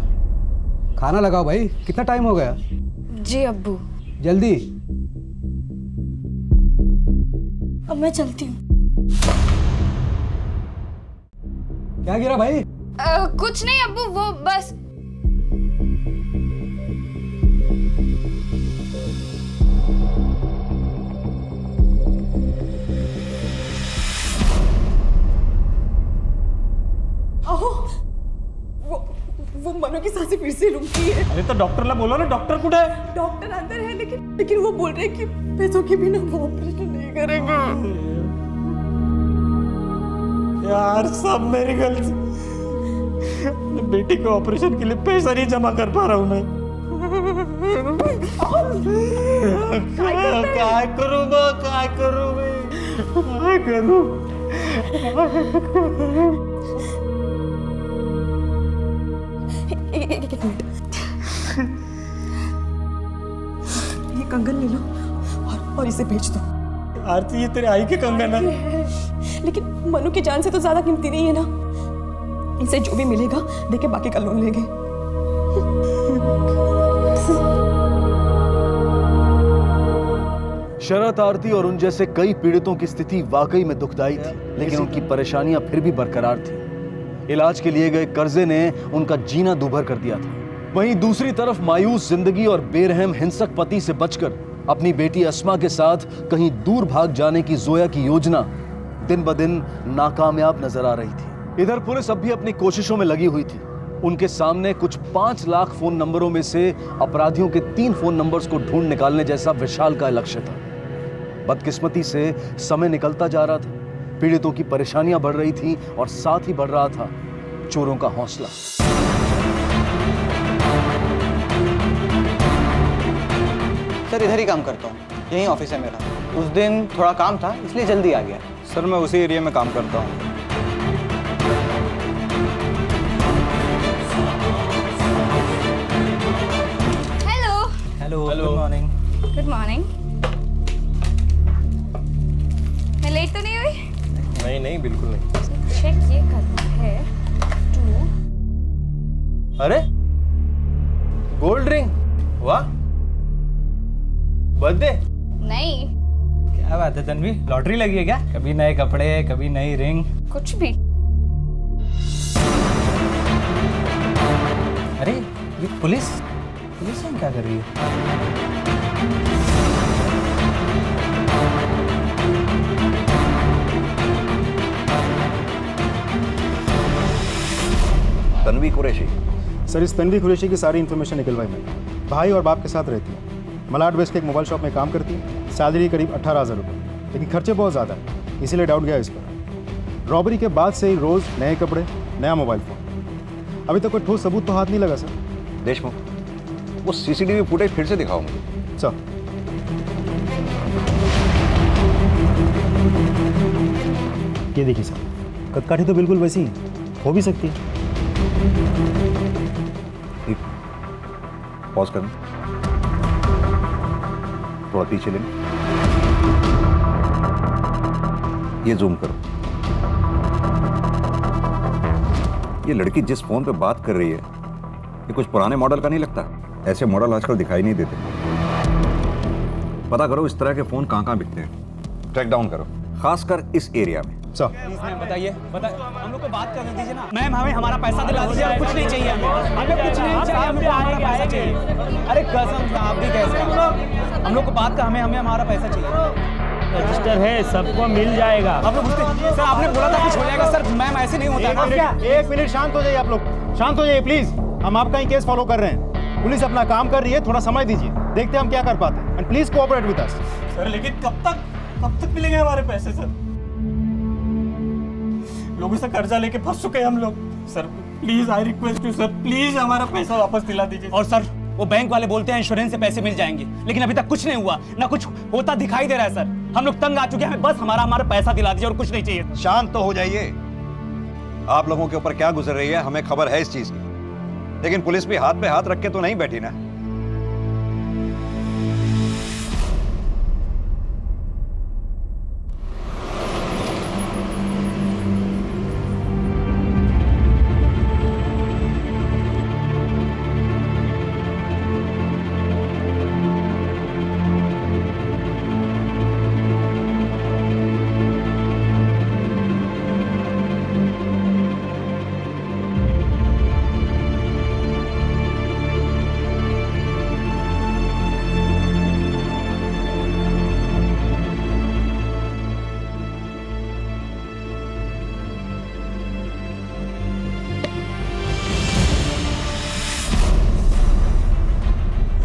खाना लगाओ भाई, कितना टाइम हो गया? जी अब्बू। जल्दी। अब मैं चलती हूँ। क्या गिरा भाई? कुछ नहीं अब्बू, वो बस। वो मनु की सांसें फिर से रुकी है। अरे तो डॉक्टरला बोलो ना, डॉक्टर कुठे है? डॉक्टर अंदर है, लेकिन वो बोल रहे हैं कि पैसों के बिना वो ऑपरेशन नहीं करेंगे। यार सब मेरी गलती। अपने बेटी के ऑपरेशन के लिए पैसा नहीं जमा कर पा रहा हूँ मैं। क्या करूँ एक मिनट, ये कंगन ले लो और इसे बेच दो। आरती, ये तेरे आई के कंगन है, लेकिन मनु की जान से तो ज्यादा कीमती नहीं है ना। इसे जो भी मिलेगा देके बाकी का लोन लेंगे। शरत, आरती और उन जैसे कई पीड़ितों की स्थिति वाकई में दुखदाई थी, लेकिन उनकी परेशानियां फिर भी बरकरार थी। इलाज के लिए गए कर्जे ने उनका जीना दूभर कर दिया था। वहीं दूसरी तरफ मायूस जिंदगी और बेरहम हिंसक पति से बचकर अपनी बेटी अस्मा के साथ कहीं दूर भाग जाने की जोया की योजना दिन ब दिन नाकामयाब नजर आ रही थी। इधर पुलिस अब भी अपनी कोशिशों में लगी हुई थी। उनके सामने कुछ 5 लाख फोन नंबरों में से अपराधियों के 3 फोन नंबर्स को ढूंढ निकालने जैसा विशाल का लक्ष्य था। बदकिस्मती से समय निकलता जा रहा था, पीड़ितों की परेशानियां बढ़ रही थी और साथ ही बढ़ रहा था चोरों का हौसला। सर इधर ही काम करता हूँ, यही ऑफिस है मेरा। उस दिन थोड़ा काम था इसलिए जल्दी आ गया। सर मैं उसी एरिया में काम करता हूँ। Hello. Good morning. Good morning. मैं लेट तो नहीं हुई? नहीं, बिल्कुल नहीं। चेक ये करना है। अरे गोल्ड रिंग, वाह, बर्थडे? नहीं। क्या बात है तन्वी, लॉटरी लगी है क्या? कभी नए कपड़े, कभी नई रिंग। कुछ भी। अरे ये पुलिस क्या कर रही है? तन्वी कुरैशी। सर इस तन्वी कुरैशी की सारी इन्फॉर्मेशन निकलवाई मैंने। भाई और बाप के साथ रहती है, मलाड वेस्ट के एक मोबाइल शॉप में काम करती है। सैलरी करीब 18,000 रुपये, लेकिन खर्चे बहुत ज़्यादा है, इसीलिए डाउट गया इस पर। रॉबरी के बाद से ही रोज़ नए कपड़े, नया मोबाइल फ़ोन। अभी तक कोई ठोस सबूत तो हाथ नहीं लगा सर। देशमुख, वो सीसीटीवी फुटेज फिर से दिखाओ मुझे। सर ये देखिए सर, कदकाठी तो बिल्कुल वैसी ही हो भी सकती है। पॉज कर, थोड़ा पीछे ले, ये जूम करो। ये लड़की जिस फोन पे बात कर रही है ये कुछ पुराने मॉडल का नहीं लगता? ऐसे मॉडल आजकल दिखाई नहीं देते। पता करो इस तरह के फोन कहाँ बिकते हैं, ट्रैक डाउन करो, खासकर इस एरिया में। प्लीज मैम बताइए, हम लोग को बात करने दीजिए ना। मैम हमें हमारा पैसा दिला दीजिए, और कुछ नहीं चाहिए हमें कुछ नहीं चाहिए, हमको हमारा पैसा चाहिए। अरे कसम से आप भी कैसे, हम लोग को बात का हमें हमारा पैसा चाहिए। रजिस्टर है, सबको मिल जाएगा। आप लोग सर आपने बोला था कुछ हो जाएगा सर। मैम ऐसे नहीं होता ना। एक मिनट शांत हो जाइए, आप लोग शांत हो जाइए प्लीज। हम आपका ही केस फॉलो कर रहे हैं, पुलिस अपना काम कर रही है, थोड़ा समय दीजिए, देखते हैं हम क्या कर पाते हैं। And please cooperate with us. Sir लेकिन कब तक मिलेंगे हमारे पैसे सर? लोगों से कर्जा लेके फंस चुके हैं हम लोग। Sir please, I request you sir, please हमारा पैसा वापस दिला दीजिए। और सर वो बैंक वाले बोलते हैं इंश्योरेंस से पैसे मिल जाएंगे, लेकिन अभी तक कुछ नहीं हुआ, ना कुछ होता दिखाई दे रहा है सर। हम लोग तंग आ चुके हैं, हमें बस हमारा पैसा दिला दीजिए और कुछ नहीं चाहिए। शांत तो हो जाइए। आप लोगों के ऊपर क्या गुजर रही है हमें खबर है इस चीज की, लेकिन पुलिस भी हाथ पे हाथ रख के तो नहीं बैठी ना।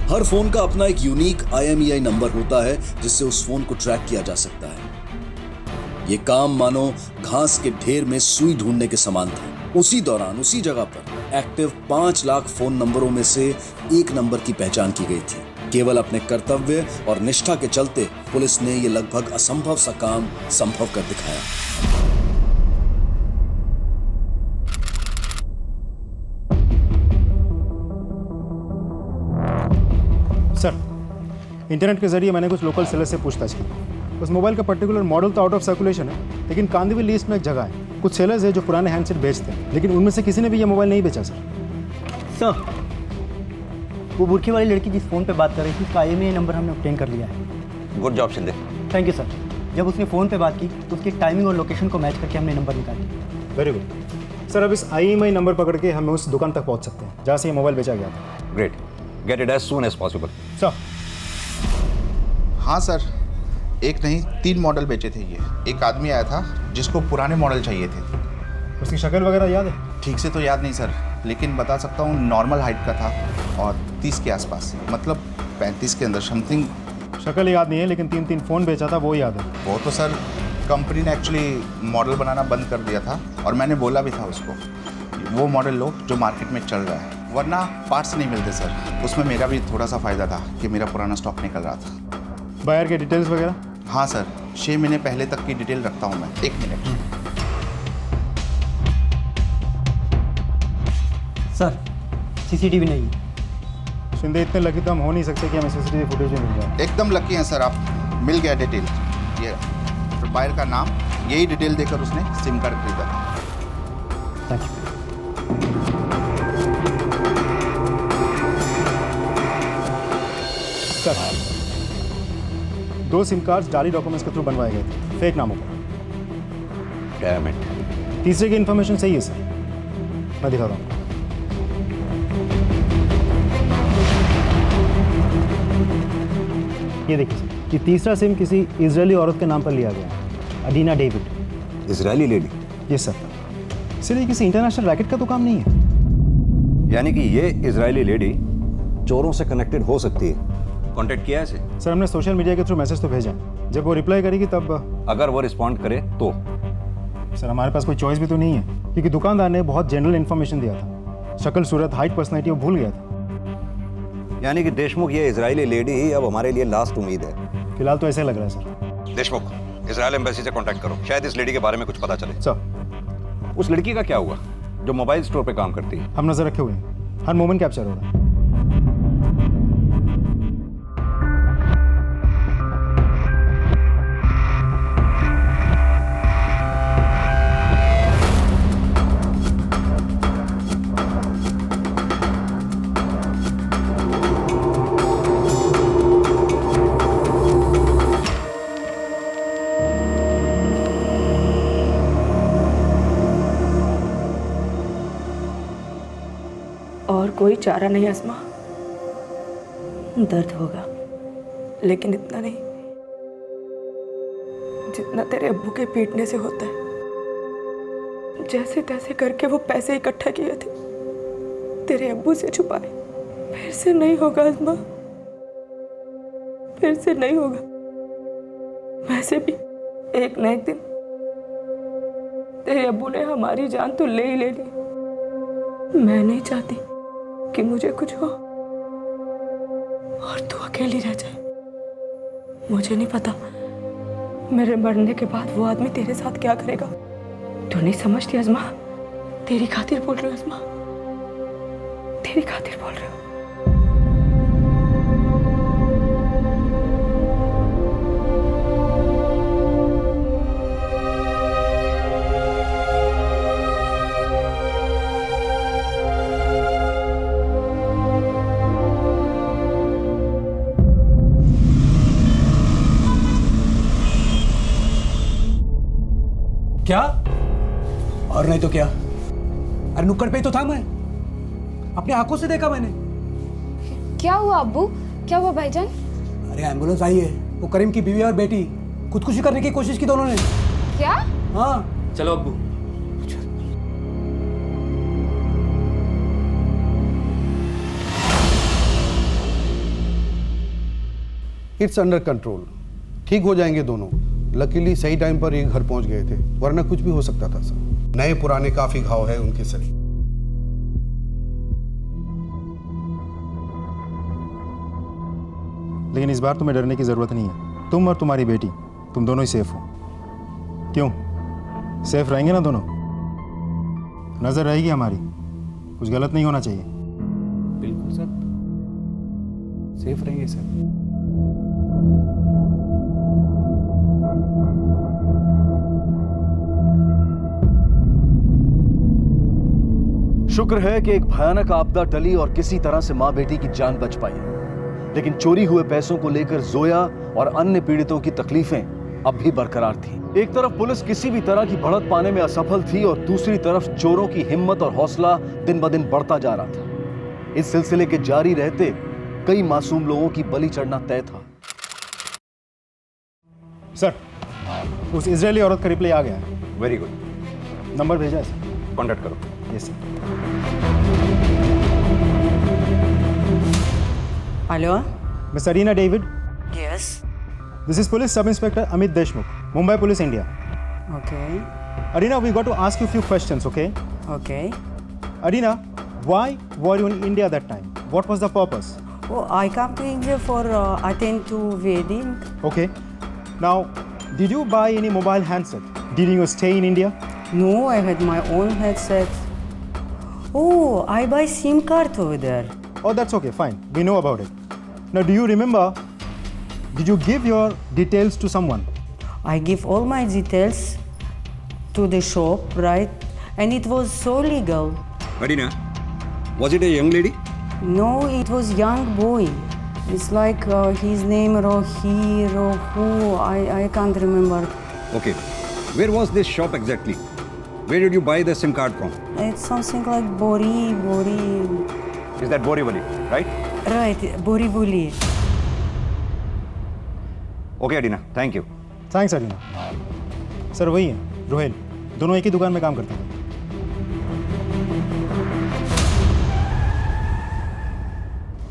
हर फोन का अपना एक यूनिक IMEI नंबर होता है जिससे उस फोन को ट्रैक किया जा सकता है। ये काम मानो घास के ढेर में सुई ढूंढने के समान था। उसी दौरान उसी जगह पर एक्टिव 5 लाख फोन नंबरों में से एक नंबर की पहचान की गई थी। केवल अपने कर्तव्य और निष्ठा के चलते पुलिस ने यह लगभग असंभव सा काम संभव कर दिखाया। सर, इंटरनेट के जरिए मैंने कुछ लोकल सेलर से पूछताछ की। उस मोबाइल का पर्टिकुलर मॉडल तो आउट ऑफ सर्कुलेशन है, लेकिन कांदिवली लिस्ट में एक जगह है, कुछ सेलर्स है जो पुराने हैंडसेट बेचते हैं, लेकिन उनमें से किसी ने भी ये मोबाइल नहीं बेचा सर। वो बुरखे वाली लड़की जिस फ़ोन पे बात कर रही थी उसका IMEI नंबर हमने ऑब्टेन कर लिया है। Good job Shinde. Thank you sir. जब उसने फ़ोन पे बात की तो उसकी टाइमिंग और लोकेशन को मैच करके हमने नंबर निकाला। Very good sir. अब इस IMEI नंबर पकड़ के हम उस दुकान तक पहुंच सकते हैं जहाँ से ये मोबाइल बेचा गया था। Great, get it as soon as possible. Sir. हाँ सर, एक नहीं 3 मॉडल बेचे थे ये। एक आदमी आया था जिसको पुराने मॉडल चाहिए थे। उसकी शक्ल वगैरह याद है? ठीक से तो याद नहीं सर, लेकिन बता सकता हूँ नॉर्मल हाइट का था और 30 के आसपास, मतलब 35 के अंदर समथिंग। शक्ल याद नहीं है, लेकिन 3 फ़ोन बेचा था वो याद है। वो तो सर कंपनी ने एक्चुअली मॉडल बनाना बंद कर दिया था, और मैंने बोला भी था उसको वो मॉडल लो जो मार्केट में चल रहा है, वरना पार्ट्स नहीं मिलते सर। उसमें मेरा भी थोड़ा सा फ़ायदा था कि मेरा पुराना स्टॉक निकल रहा था। बायर के डिटेल्स वगैरह? हाँ सर, 6 महीने पहले तक की डिटेल रखता हूँ मैं। 1 मिनट सर, CCTV नहीं है। शिंदे, इतने लकी तो हम हो नहीं सकते कि हमें CCTV फुटेज में मिल जाए। एकदम लकी हैं सर आप, मिल गया डिटेल। ये बायर का नाम, यही डिटेल देकर उसने सिम कार्ड खरीदा था। Thank you. Sir, 2 SIM cards जाली डॉक्यूमेंट्स के थ्रू बनवाए गए थे, फेक नामों पर। Damn it. तीसरे की इन्फॉर्मेशन सही है सर, मैं दिखाता हूँ। ये देखिए सर, कि तीसरा सिम किसी इजरायली औरत के नाम पर लिया गया है, Adina David. Israeli lady? Yes sir. Sir, ये किसी इंटरनेशनल रैकेट का तो काम नहीं है? यानी कि ये इजरायली लेडी चोरों से कनेक्टेड हो सकती है। कांटेक्ट किया है इसे? सर, हमने सोशल मीडिया के थ्रू मैसेज तो भेजा, जब वो रिप्लाई करेगी तब। अगर वो रिस्पॉन्ड करे तो? सर, हमारे पास कोई चॉइस भी तो नहीं है, क्योंकि दुकानदार ने बहुत जनरल इन्फॉर्मेशन दिया था। शक्ल, सूरत, हाइट, पर्सनैलिटी वो भूल गया था। यानी कि देशमुख ये इजरायली लेडी ही अब हमारे लिए लास्ट उम्मीद है। फिलहाल तो ऐसे लग रहा है सर। देशमुख, इजरायल एम्बेसी से कांटेक्ट करो, शायद इस लेडी के बारे में कुछ पता चले। सर। उस लड़की का क्या हुआ जो मोबाइल स्टोर पे काम करती है? हम नजर रखे हुए हैं, हर मोमेंट कैप्चर हो रहा है। चारा नहीं अस्मा, दर्द होगा, लेकिन इतना नहीं जितना तेरे अब्बू के पीटने से होता है। जैसे तैसे करके वो पैसे इकट्ठा किए थे, तेरे अब्बू से छुपाए। फिर से नहीं होगा अस्मा, फिर से नहीं होगा। वैसे भी एक न एक दिन तेरे अब्बू ने हमारी जान तो ले ही ले ली। मैं नहीं चाहती कि मुझे कुछ हो और तू अकेली रह जाए। मुझे नहीं पता मेरे मरने के बाद वो आदमी तेरे साथ क्या करेगा। तू नहीं समझती अज़मा, तेरी खातिर बोल रही हूँ अज़मा, तेरी खातिर बोल रही हूँ। क्या? और नहीं तो क्या? अरे नुक्कड़ पे ही तो था मैं, अपनी आंखों से देखा मैंने। क्या हुआ अब्बू? क्या हुआ भाईजान? अरे एम्बुलेंस आई है, वो करीम की बीवी और बेटी खुदकुशी करने की कोशिश की दोनों ने। क्या? हाँ चलो अब्बू। इट्स अंडर कंट्रोल, ठीक हो जाएंगे दोनों। लकीली सही टाइम पर ये घर पहुंच गए थे, वरना कुछ भी हो सकता था सर। नए पुराने काफी घाव है उनके शरीर। लेकिन इस बार तुम्हें डरने की जरूरत नहीं है। तुम और तुम्हारी बेटी, तुम दोनों ही सेफ हो। क्यों? सेफ रहेंगे ना दोनों? नजर रहेगी हमारी, कुछ गलत नहीं होना चाहिए। बिल्कुल सर, सेफ रहेंगे सर। शुक्र है कि एक भयानक आपदा टली और किसी तरह से मां बेटी की जान बच पाई। लेकिन चोरी हुए पैसों को लेकर जोया और अन्य पीड़ितों की तकलीफें अब भी बरकरार थी। एक तरफ पुलिस किसी भी तरह की बढ़त पाने में असफल थी और दूसरी तरफ चोरों की हिम्मत और हौसला दिन ब दिन बढ़ता जा रहा था। इस सिलसिले के जारी रहते कई मासूम लोगों की बलि चढ़ना तय था। सर, उस इजरायली औरत का रिप्लाई आ गया है। Very good. नंबर भेजा है सर, कॉन्टैक्ट करो। Yes sir. Hello, miss Arina David. Yes, this is police sub inspector Amit Deshmukh, Mumbai police, India. okay, Arina, we got to ask you a few questions, okay? okay. Arina, why were you in India that time? What was the purpose? Oh, I come to India for attend to wedding. Okay. Now, did you buy any mobile handset during your stay in India? No, I had my own headset. Oh, I buy SIM card over there. Oh, that's okay, fine. We know about it. Now, do you remember, did you give your details to someone? I give all my details to the shop, right? And it was so legal. Arina, was it a young lady? No, it was young boy. It's like his name Rohu. I can't remember. Okay. Where was this shop exactly? Where did you buy the SIM card from? It's something like Bori. Is that Borivali, right? Right, Borivali. Okay, Arina. Thank you. Thanks, Arina. Sir वही है, रोहेल। दोनों एक ही दुकान में काम करते थे।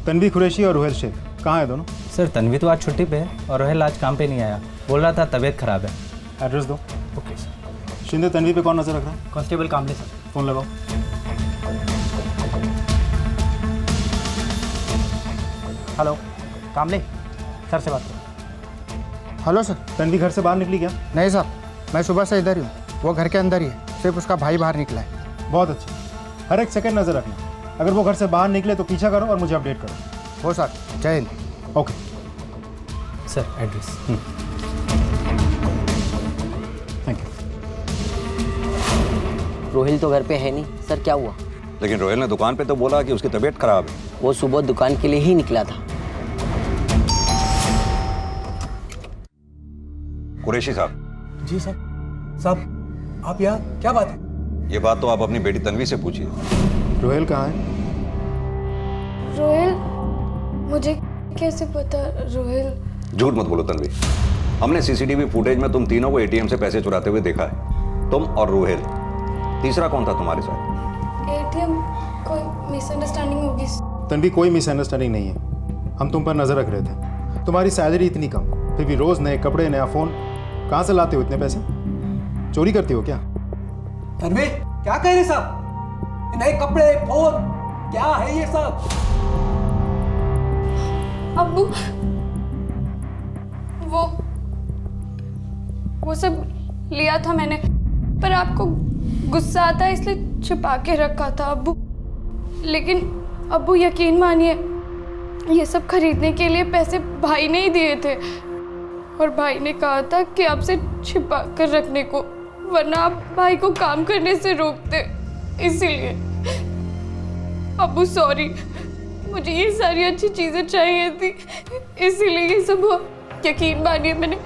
तन्वी कुरैशी और रोहेल शेख कहाँ है दोनों? सर तन्वी तो आज छुट्टी पे है और रोहेल आज काम पे नहीं आया, बोल रहा था तबीयत खराब है। एड्रेस दो। Okay sir. शिंदे, तन्वी पे कौन नजर रख रहा है? कांस्टेबल कामले सर। फोन लगाओ। हेलो, कामले सर से बात करो। Hello sir. तन्वी घर से बाहर निकली क्या? नहीं साहब, मैं सुबह से इधर ही हूँ, वो घर के अंदर ही है, सिर्फ उसका भाई बाहर निकला है। बहुत अच्छा, हर एक सेकंड नजर रखना। अगर वो घर से बाहर निकले तो पीछा करो और मुझे अपडेट करो। हो सर, जय Hind. Okay sir, address. Thank you. Rohail तो घर पे है नहीं सर, क्या हुआ? लेकिन रोहेल ने दुकान पे तो बोला कि उसकी तबीयत खराब है। वो सुबह दुकान के लिए ही निकला था। कुरैशी साहब। जी सर। साहब, आप यहाँ, क्या बात है? ये बात तो आप अपनी बेटी तन्वी से पूछिए। रोहेल कहाँ है? रोहिल, मुझे कैसे पता रोहिल? झूठ मत बोलो तन्वी, हमने सीसीटीवी फुटेज में तुम तीनों को एटीएम से पैसे चुराते हुए देखा है, तुम और रोहिल। तीसरा कौन था तुम्हारे साथ? एटीएम, कोई मिसअंडरस्टैंडिंग होगी। तन्वी, कोई मिसअंडरस्टैंडिंग नहीं है। हम तुम पर नजर रख रहे थे। तुम्हारी सैलरी इतनी कम, फिर भी रोज नए कपड़े, नया फोन, कहाँ से लाते हो इतने पैसे? चोरी करती हो क्या? तन्वी, क्या कह रहे साहब? नए कपड़े, फोन, क्या है ये सब? अब्बू, वो सब लिया था मैंने, पर आपको गुस्सा आता है इसलिए छिपा के रखा था अब्बू। लेकिन अब्बू यकीन मानिए, ये सब खरीदने के लिए पैसे भाई ने ही दिए थे, और भाई ने कहा था कि आपसे छिपा कर रखने को, वरना आप भाई को काम करने से रोकते, इसीलिए। अब्बू सॉरी, मुझे ये सारी अच्छी चीज़ें चाहिए थी, इसीलिए ये सब हुआ। यकीन मानिए, मैंने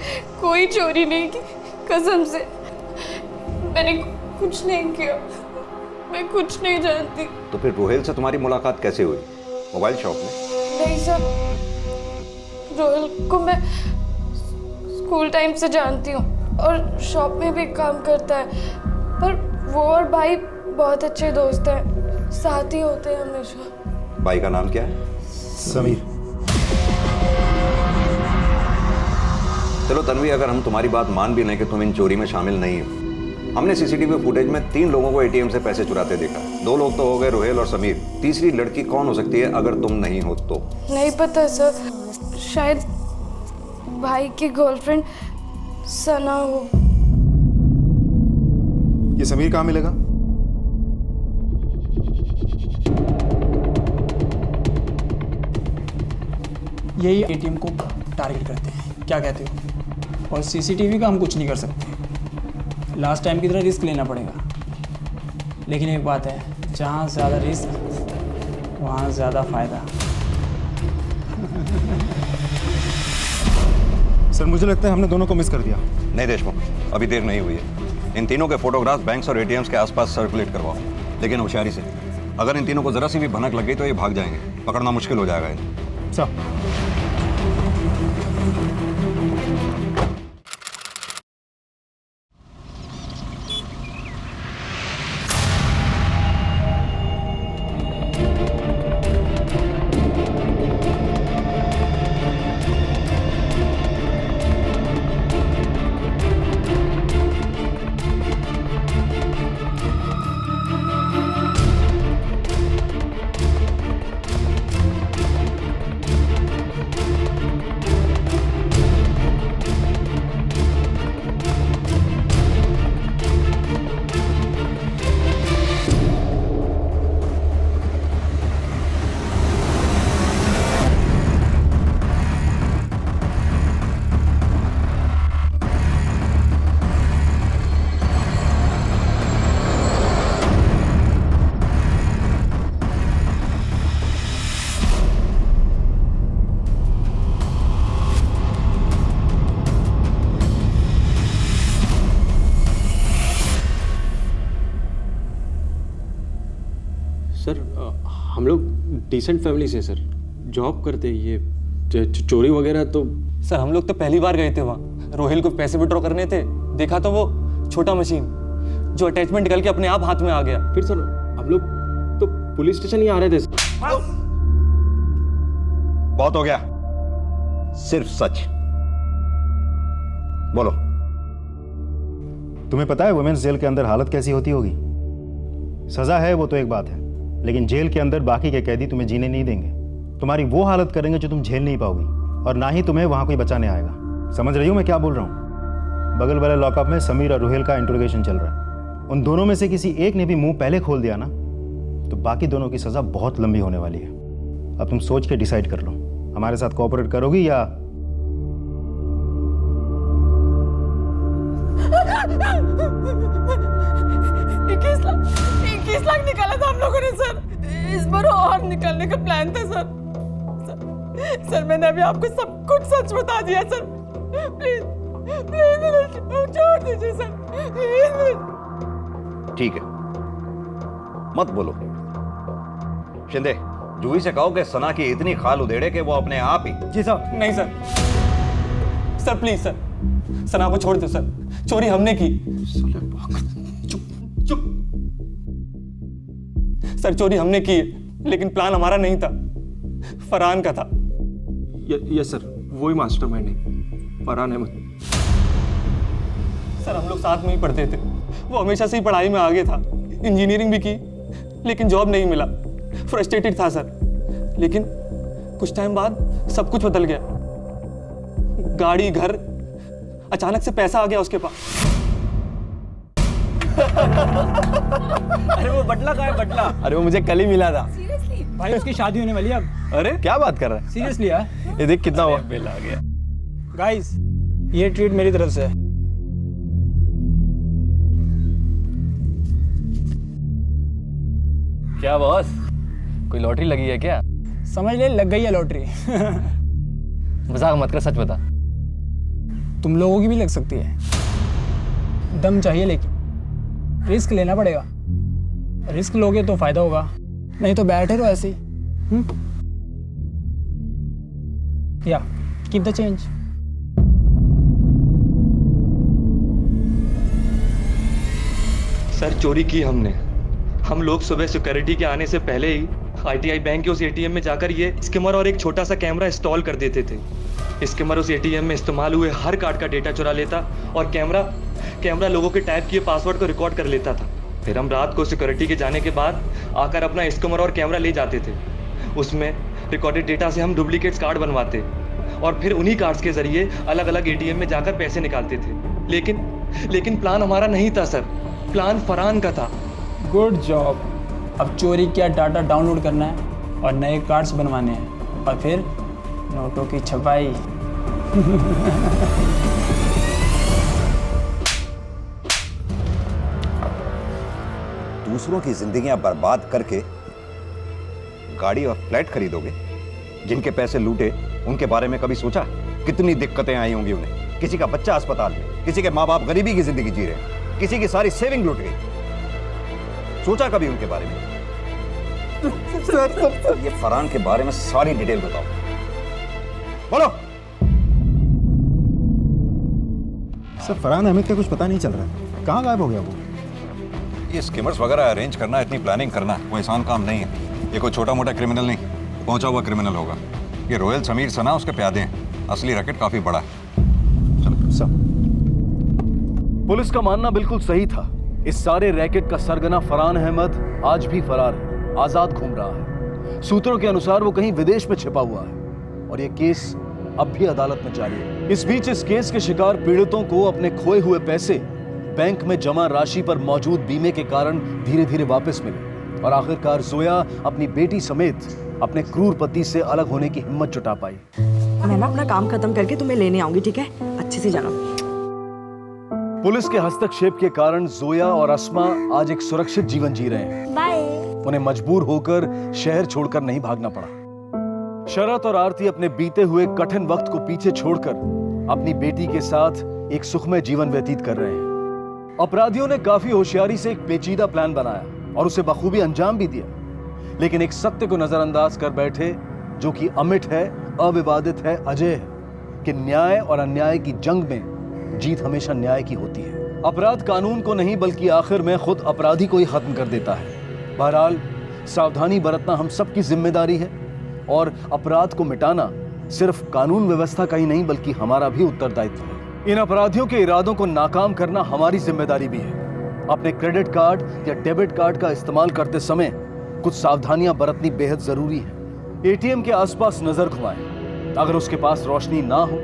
कोई चोरी नहीं की, कसम से मैंने कुछ नहीं किया, मैं कुछ नहीं जानती। तो फिर रोहिल से तुम्हारी मुलाकात कैसे हुई? मोबाइल शॉप में? नहीं सर, रोहिल को मैं स्कूल टाइम से जानती हूँ और शॉप में भी काम करता है, पर वो और भाई बहुत अच्छे दोस्त हैं, साथ ही होते हैं हमेशा। भाई का नाम क्या है? समीर। चलो तन्वी, अगर हम तुम्हारी बात मान भी लें कि तुम इन चोरी में शामिल नहीं हो, हमने सीसीटीवी फुटेज में 3 लोगों को एटीएम से पैसे चुराते देखा। 2 लोग तो हो गए, रोहिल और समीर। तीसरी लड़की कौन हो सकती है अगर तुम नहीं हो तो? नहीं पता सर, शायद भाई की गर्लफ्रेंड सना हो। ये समीर कहाँ मिलेगा? यही एटीएम को टारगेट करते हैं, क्या कहते हो? और सीसीटीवी का हम कुछ नहीं कर सकते, लास्ट टाइम की तरह रिस्क लेना पड़ेगा। लेकिन एक बात है, जहाँ ज़्यादा रिस्क वहाँ ज़्यादा फायदा। सर, मुझे लगता है हमने दोनों को मिस कर दिया। नहीं देशमुख, अभी देर नहीं हुई है। इन तीनों के फोटोग्राफ्स बैंक्स और एटीएम्स के आसपास सर्कुलेट करवाओ, लेकिन होशियारी से। अगर इन तीनों को जरा सी भी भनक लग गई तो ये भाग जाएंगे, पकड़ना मुश्किल हो जाएगा इन्हें। सर, सर, हम लोग डिसेंट फैमिली से सर, जॉब करते हैं। ये चोरी वगैरह तो सर, हम लोग तो पहली बार गए थे वहाँ। रोहिल को पैसे विड्रॉ करने थे, देखा तो वो छोटा मशीन जो अटैचमेंट निकल के अपने आप हाथ में आ गया। फिर सर हम लोग तो पुलिस स्टेशन ही आ रहे थे सर। बहुत हो गया, सिर्फ सच बोलो। तुम्हें पता है वुमेन्स जेल के अंदर हालत कैसी होती होगी? सजा है वो तो एक बात है, लेकिन जेल के अंदर बाकी के कैदी तुम्हें जीने नहीं देंगे। तुम्हारी वो हालत करेंगे जो तुम झेल नहीं पाओगी, और ना ही तुम्हें वहां कोई बचाने आएगा। समझ रही हो मैं क्या बोल रहा हूँ? बगल वाले लॉकअप में समीर और रोहिल का इंट्रोगेशन चल रहा है। उन दोनों में से किसी एक ने भी मुंह पहले खोल दिया ना, तो बाकी दोनों की सजा बहुत लंबी होने वाली है। अब तुम सोच के डिसाइड कर लो, हमारे साथ कोऑपरेट करोगी या? इक्कीस लाख निकाला था हम लोगों ने सर। इस बार और निकालने का प्लान था सर। सर मैंने अभी आपको सब कुछ सच बता दिया सर। प्लीज प्लीज छोड़ दीजिए सर, प्लीज। ठीक है, मत बोलो। शिंदे, जूही से कहो कि सना की इतनी खाल उधेड़े कि वो अपने आप ही। जी सर। नहीं सर, सर प्लीज सर, सना को छोड़ दो सर, चोरी हमने की। चुप। सर चोरी हमने की है, लेकिन प्लान हमारा नहीं था, फरहान का था। यस सर, वही मास्टरमाइंड है, फरहान अहमद। सर हम लोग साथ में ही पढ़ते थे, वो हमेशा से ही पढ़ाई में आगे था, इंजीनियरिंग भी की, लेकिन जॉब नहीं मिला, फ्रस्ट्रेटेड था सर। लेकिन कुछ टाइम बाद सब कुछ बदल गया, गाड़ी, घर, अचानक से पैसा आ गया उसके पास। अरे वो बटला कहाँ है, बटला? अरे वो मुझे कल ही मिला था। भाई उसकी शादी होने वाली है अब। अरे क्या बात कर रहा है? सीरियसली यार? ये देख कितना हुआ। बिल आ गया। गाइस, ये ट्रीट मेरी तरफ से है। क्या बॉस, कोई लॉटरी लगी है क्या? समझ ले, लग गई है लॉटरी। मजाक मत कर, सच बता। तुम लोगों की भी लग सकती है। दम चाहिए, लेकिन रिस्क लेना पड़ेगा। रिस्क लोगे तो फायदा होगा, नहीं तो बैठे रहो ऐसे ही। या कीप द चेंज। सर चोरी की हमने। हम लोग सुबह सिक्योरिटी के आने से पहले ही आईटीआई बैंक के उस एटीएम में जाकर ये स्किमर और एक छोटा सा कैमरा इंस्टॉल कर देते थे। स्किमर उस एटीएम में इस्तेमाल हुए हर कार्ड का डेटा चुरा लेता और कैमरा लोगों के टाइप किए पासवर्ड को रिकॉर्ड कर लेता था। फिर हम रात को सिक्योरिटी के जाने के बाद आकर अपना स्किमर और कैमरा ले जाते थे। उसमें रिकॉर्डेड डेटा से हम डुप्लीकेट्स कार्ड बनवाते और फिर उन्हीं कार्ड्स के जरिए अलग अलग एटीएम में जाकर पैसे निकालते थे। लेकिन प्लान हमारा नहीं था सर, प्लान फरहान का था। Good job. अब चोरी किया डाटा डाउनलोड करना है और नए कार्ड्स बनवाने हैं और फिर नोटों की छपाई। दूसरों की जिंदगियां बर्बाद करके गाड़ी और फ्लैट खरीदोगे? जिनके पैसे लूटे उनके बारे में कभी सोचा? कितनी दिक्कतें आई होंगी उन्हें। किसी का बच्चा अस्पताल में, किसी के माँ बाप गरीबी की जिंदगी जी रहे हैं, किसी की सारी सेविंग लूट गई। सोचा कभी उनके बारे में? सर, ये फरहान के बारे में सारी डिटेल बताओ। बोलो। सर फरहान अहमद का कुछ पता नहीं चल रहा है, कहाँ गायब हो गया वो? ये स्कीमर्स वगैरह अरेंज करना, इतनी प्लानिंग करना कोई आसान काम नहीं है। ये कोई छोटा मोटा क्रिमिनल नहीं, पहुंचा हुआ क्रिमिनल होगा। ये रोयल समीर सना उसके प्यादे हैं। असली रैकेट काफी बड़ा है। पुलिस का मानना बिल्कुल सही था। इस सारे रैकेट का सरगना फरहान अहमद आज भी फरार है, आजाद घूम रहा है। सूत्रों के अनुसार वो कहीं विदेश में छिपा हुआ है और ये केस अब भी अदालत में जारी है। इस बीच इस केस के शिकार पीड़ितों को अपने खोए हुए पैसे बैंक में जमा राशि पर मौजूद बीमे के कारण धीरे धीरे वापस मिले और आखिरकार जोया अपनी बेटी समेत अपने क्रूर पति से अलग होने की हिम्मत जुटा पाई। मैं ना अपना काम खत्म करके तुम्हें लेने आऊंगी, ठीक है? अच्छे से जाना। पुलिस के हस्तक्षेप के कारण जोया और अस्मा आज एक सुरक्षित जीवन जी रहे हैं। बाय। उन्हें मजबूर होकर शहर छोड़कर नहीं भागना पड़ा। शरत और आरती अपने बीते हुए कठिन वक्त को पीछे छोड़कर अपनी बेटी के साथ एक सुखमय जीवन व्यतीत कर रहे हैं। अपराधियों ने काफी होशियारी से एक पेचीदा प्लान बनाया और उसे बखूबी अंजाम भी दिया, लेकिन एक सत्य को नजरअंदाज कर बैठे जो कि अमिट है, अविवादित है, अजय है कि न्याय और अन्याय की जंग में जीत हमेशा न्याय की होती है। अपराध कानून को नहीं बल्कि आखिर में खुद अपराधी को ही खत्म कर देता है। बहरहाल सावधानी बरतना हम सबकी जिम्मेदारी है और अपराध को मिटाना सिर्फ कानून व्यवस्था का ही नहीं बल्कि हमारा भी उत्तरदायित्व है। इन अपराधियों के इरादों को नाकाम करना हमारी जिम्मेदारी भी है। अपने क्रेडिट कार्ड या डेबिट कार्ड का इस्तेमाल करते समय कुछ सावधानियां बरतनी बेहद जरूरी है। एटीएम के आसपास नजर घुमाएं। अगर उसके पास रोशनी ना हो,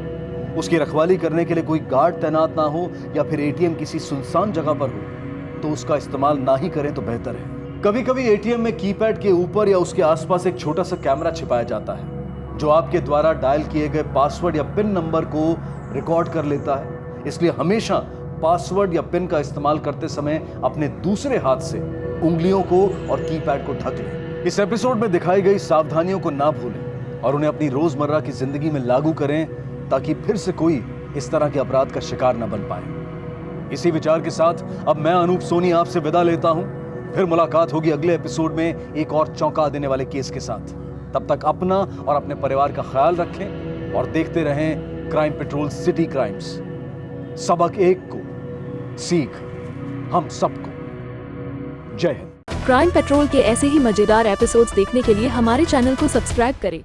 उसकी रखवाली करने के लिए कोई गार्ड तैनात ना हो या फिर एटीएम किसी सुनसान जगह पर हो तो उसका इस्तेमाल ना ही करें तो बेहतर है। कभी कभी एटीएम में कीपैड के ऊपर या उसके आसपास एक छोटा सा कैमरा छिपाया जाता है जो आपके द्वारा डायल किए गए पासवर्ड या पिन नंबर को रिकॉर्ड कर लेता है। इसलिए हमेशा पासवर्ड या पिन का इस्तेमाल करते समय अपने दूसरे हाथ से उंगलियों को और कीपैड को ढक लें। इस एपिसोड में दिखाई गई सावधानियों को ना भूलें और उन्हें अपनी रोजमर्रा की जिंदगी में लागू करें ताकि फिर से कोई इस तरह के अपराध का शिकार न बन पाए। इसी विचार के साथ अब मैं अनूप सोनी आपसे विदा लेता हूं। फिर मुलाकात होगी अगले एपिसोड में एक और चौंका देने वाले केस के साथ। तब तक अपना और अपने परिवार का ख्याल रखें और देखते रहें क्राइम पेट्रोल सिटी क्राइम्स। सबक एक को, सीख हम सबको। जय हिंद। क्राइम पेट्रोल के ऐसे ही मजेदार एपिसोड्स देखने के लिए हमारे चैनल को सब्सक्राइब करें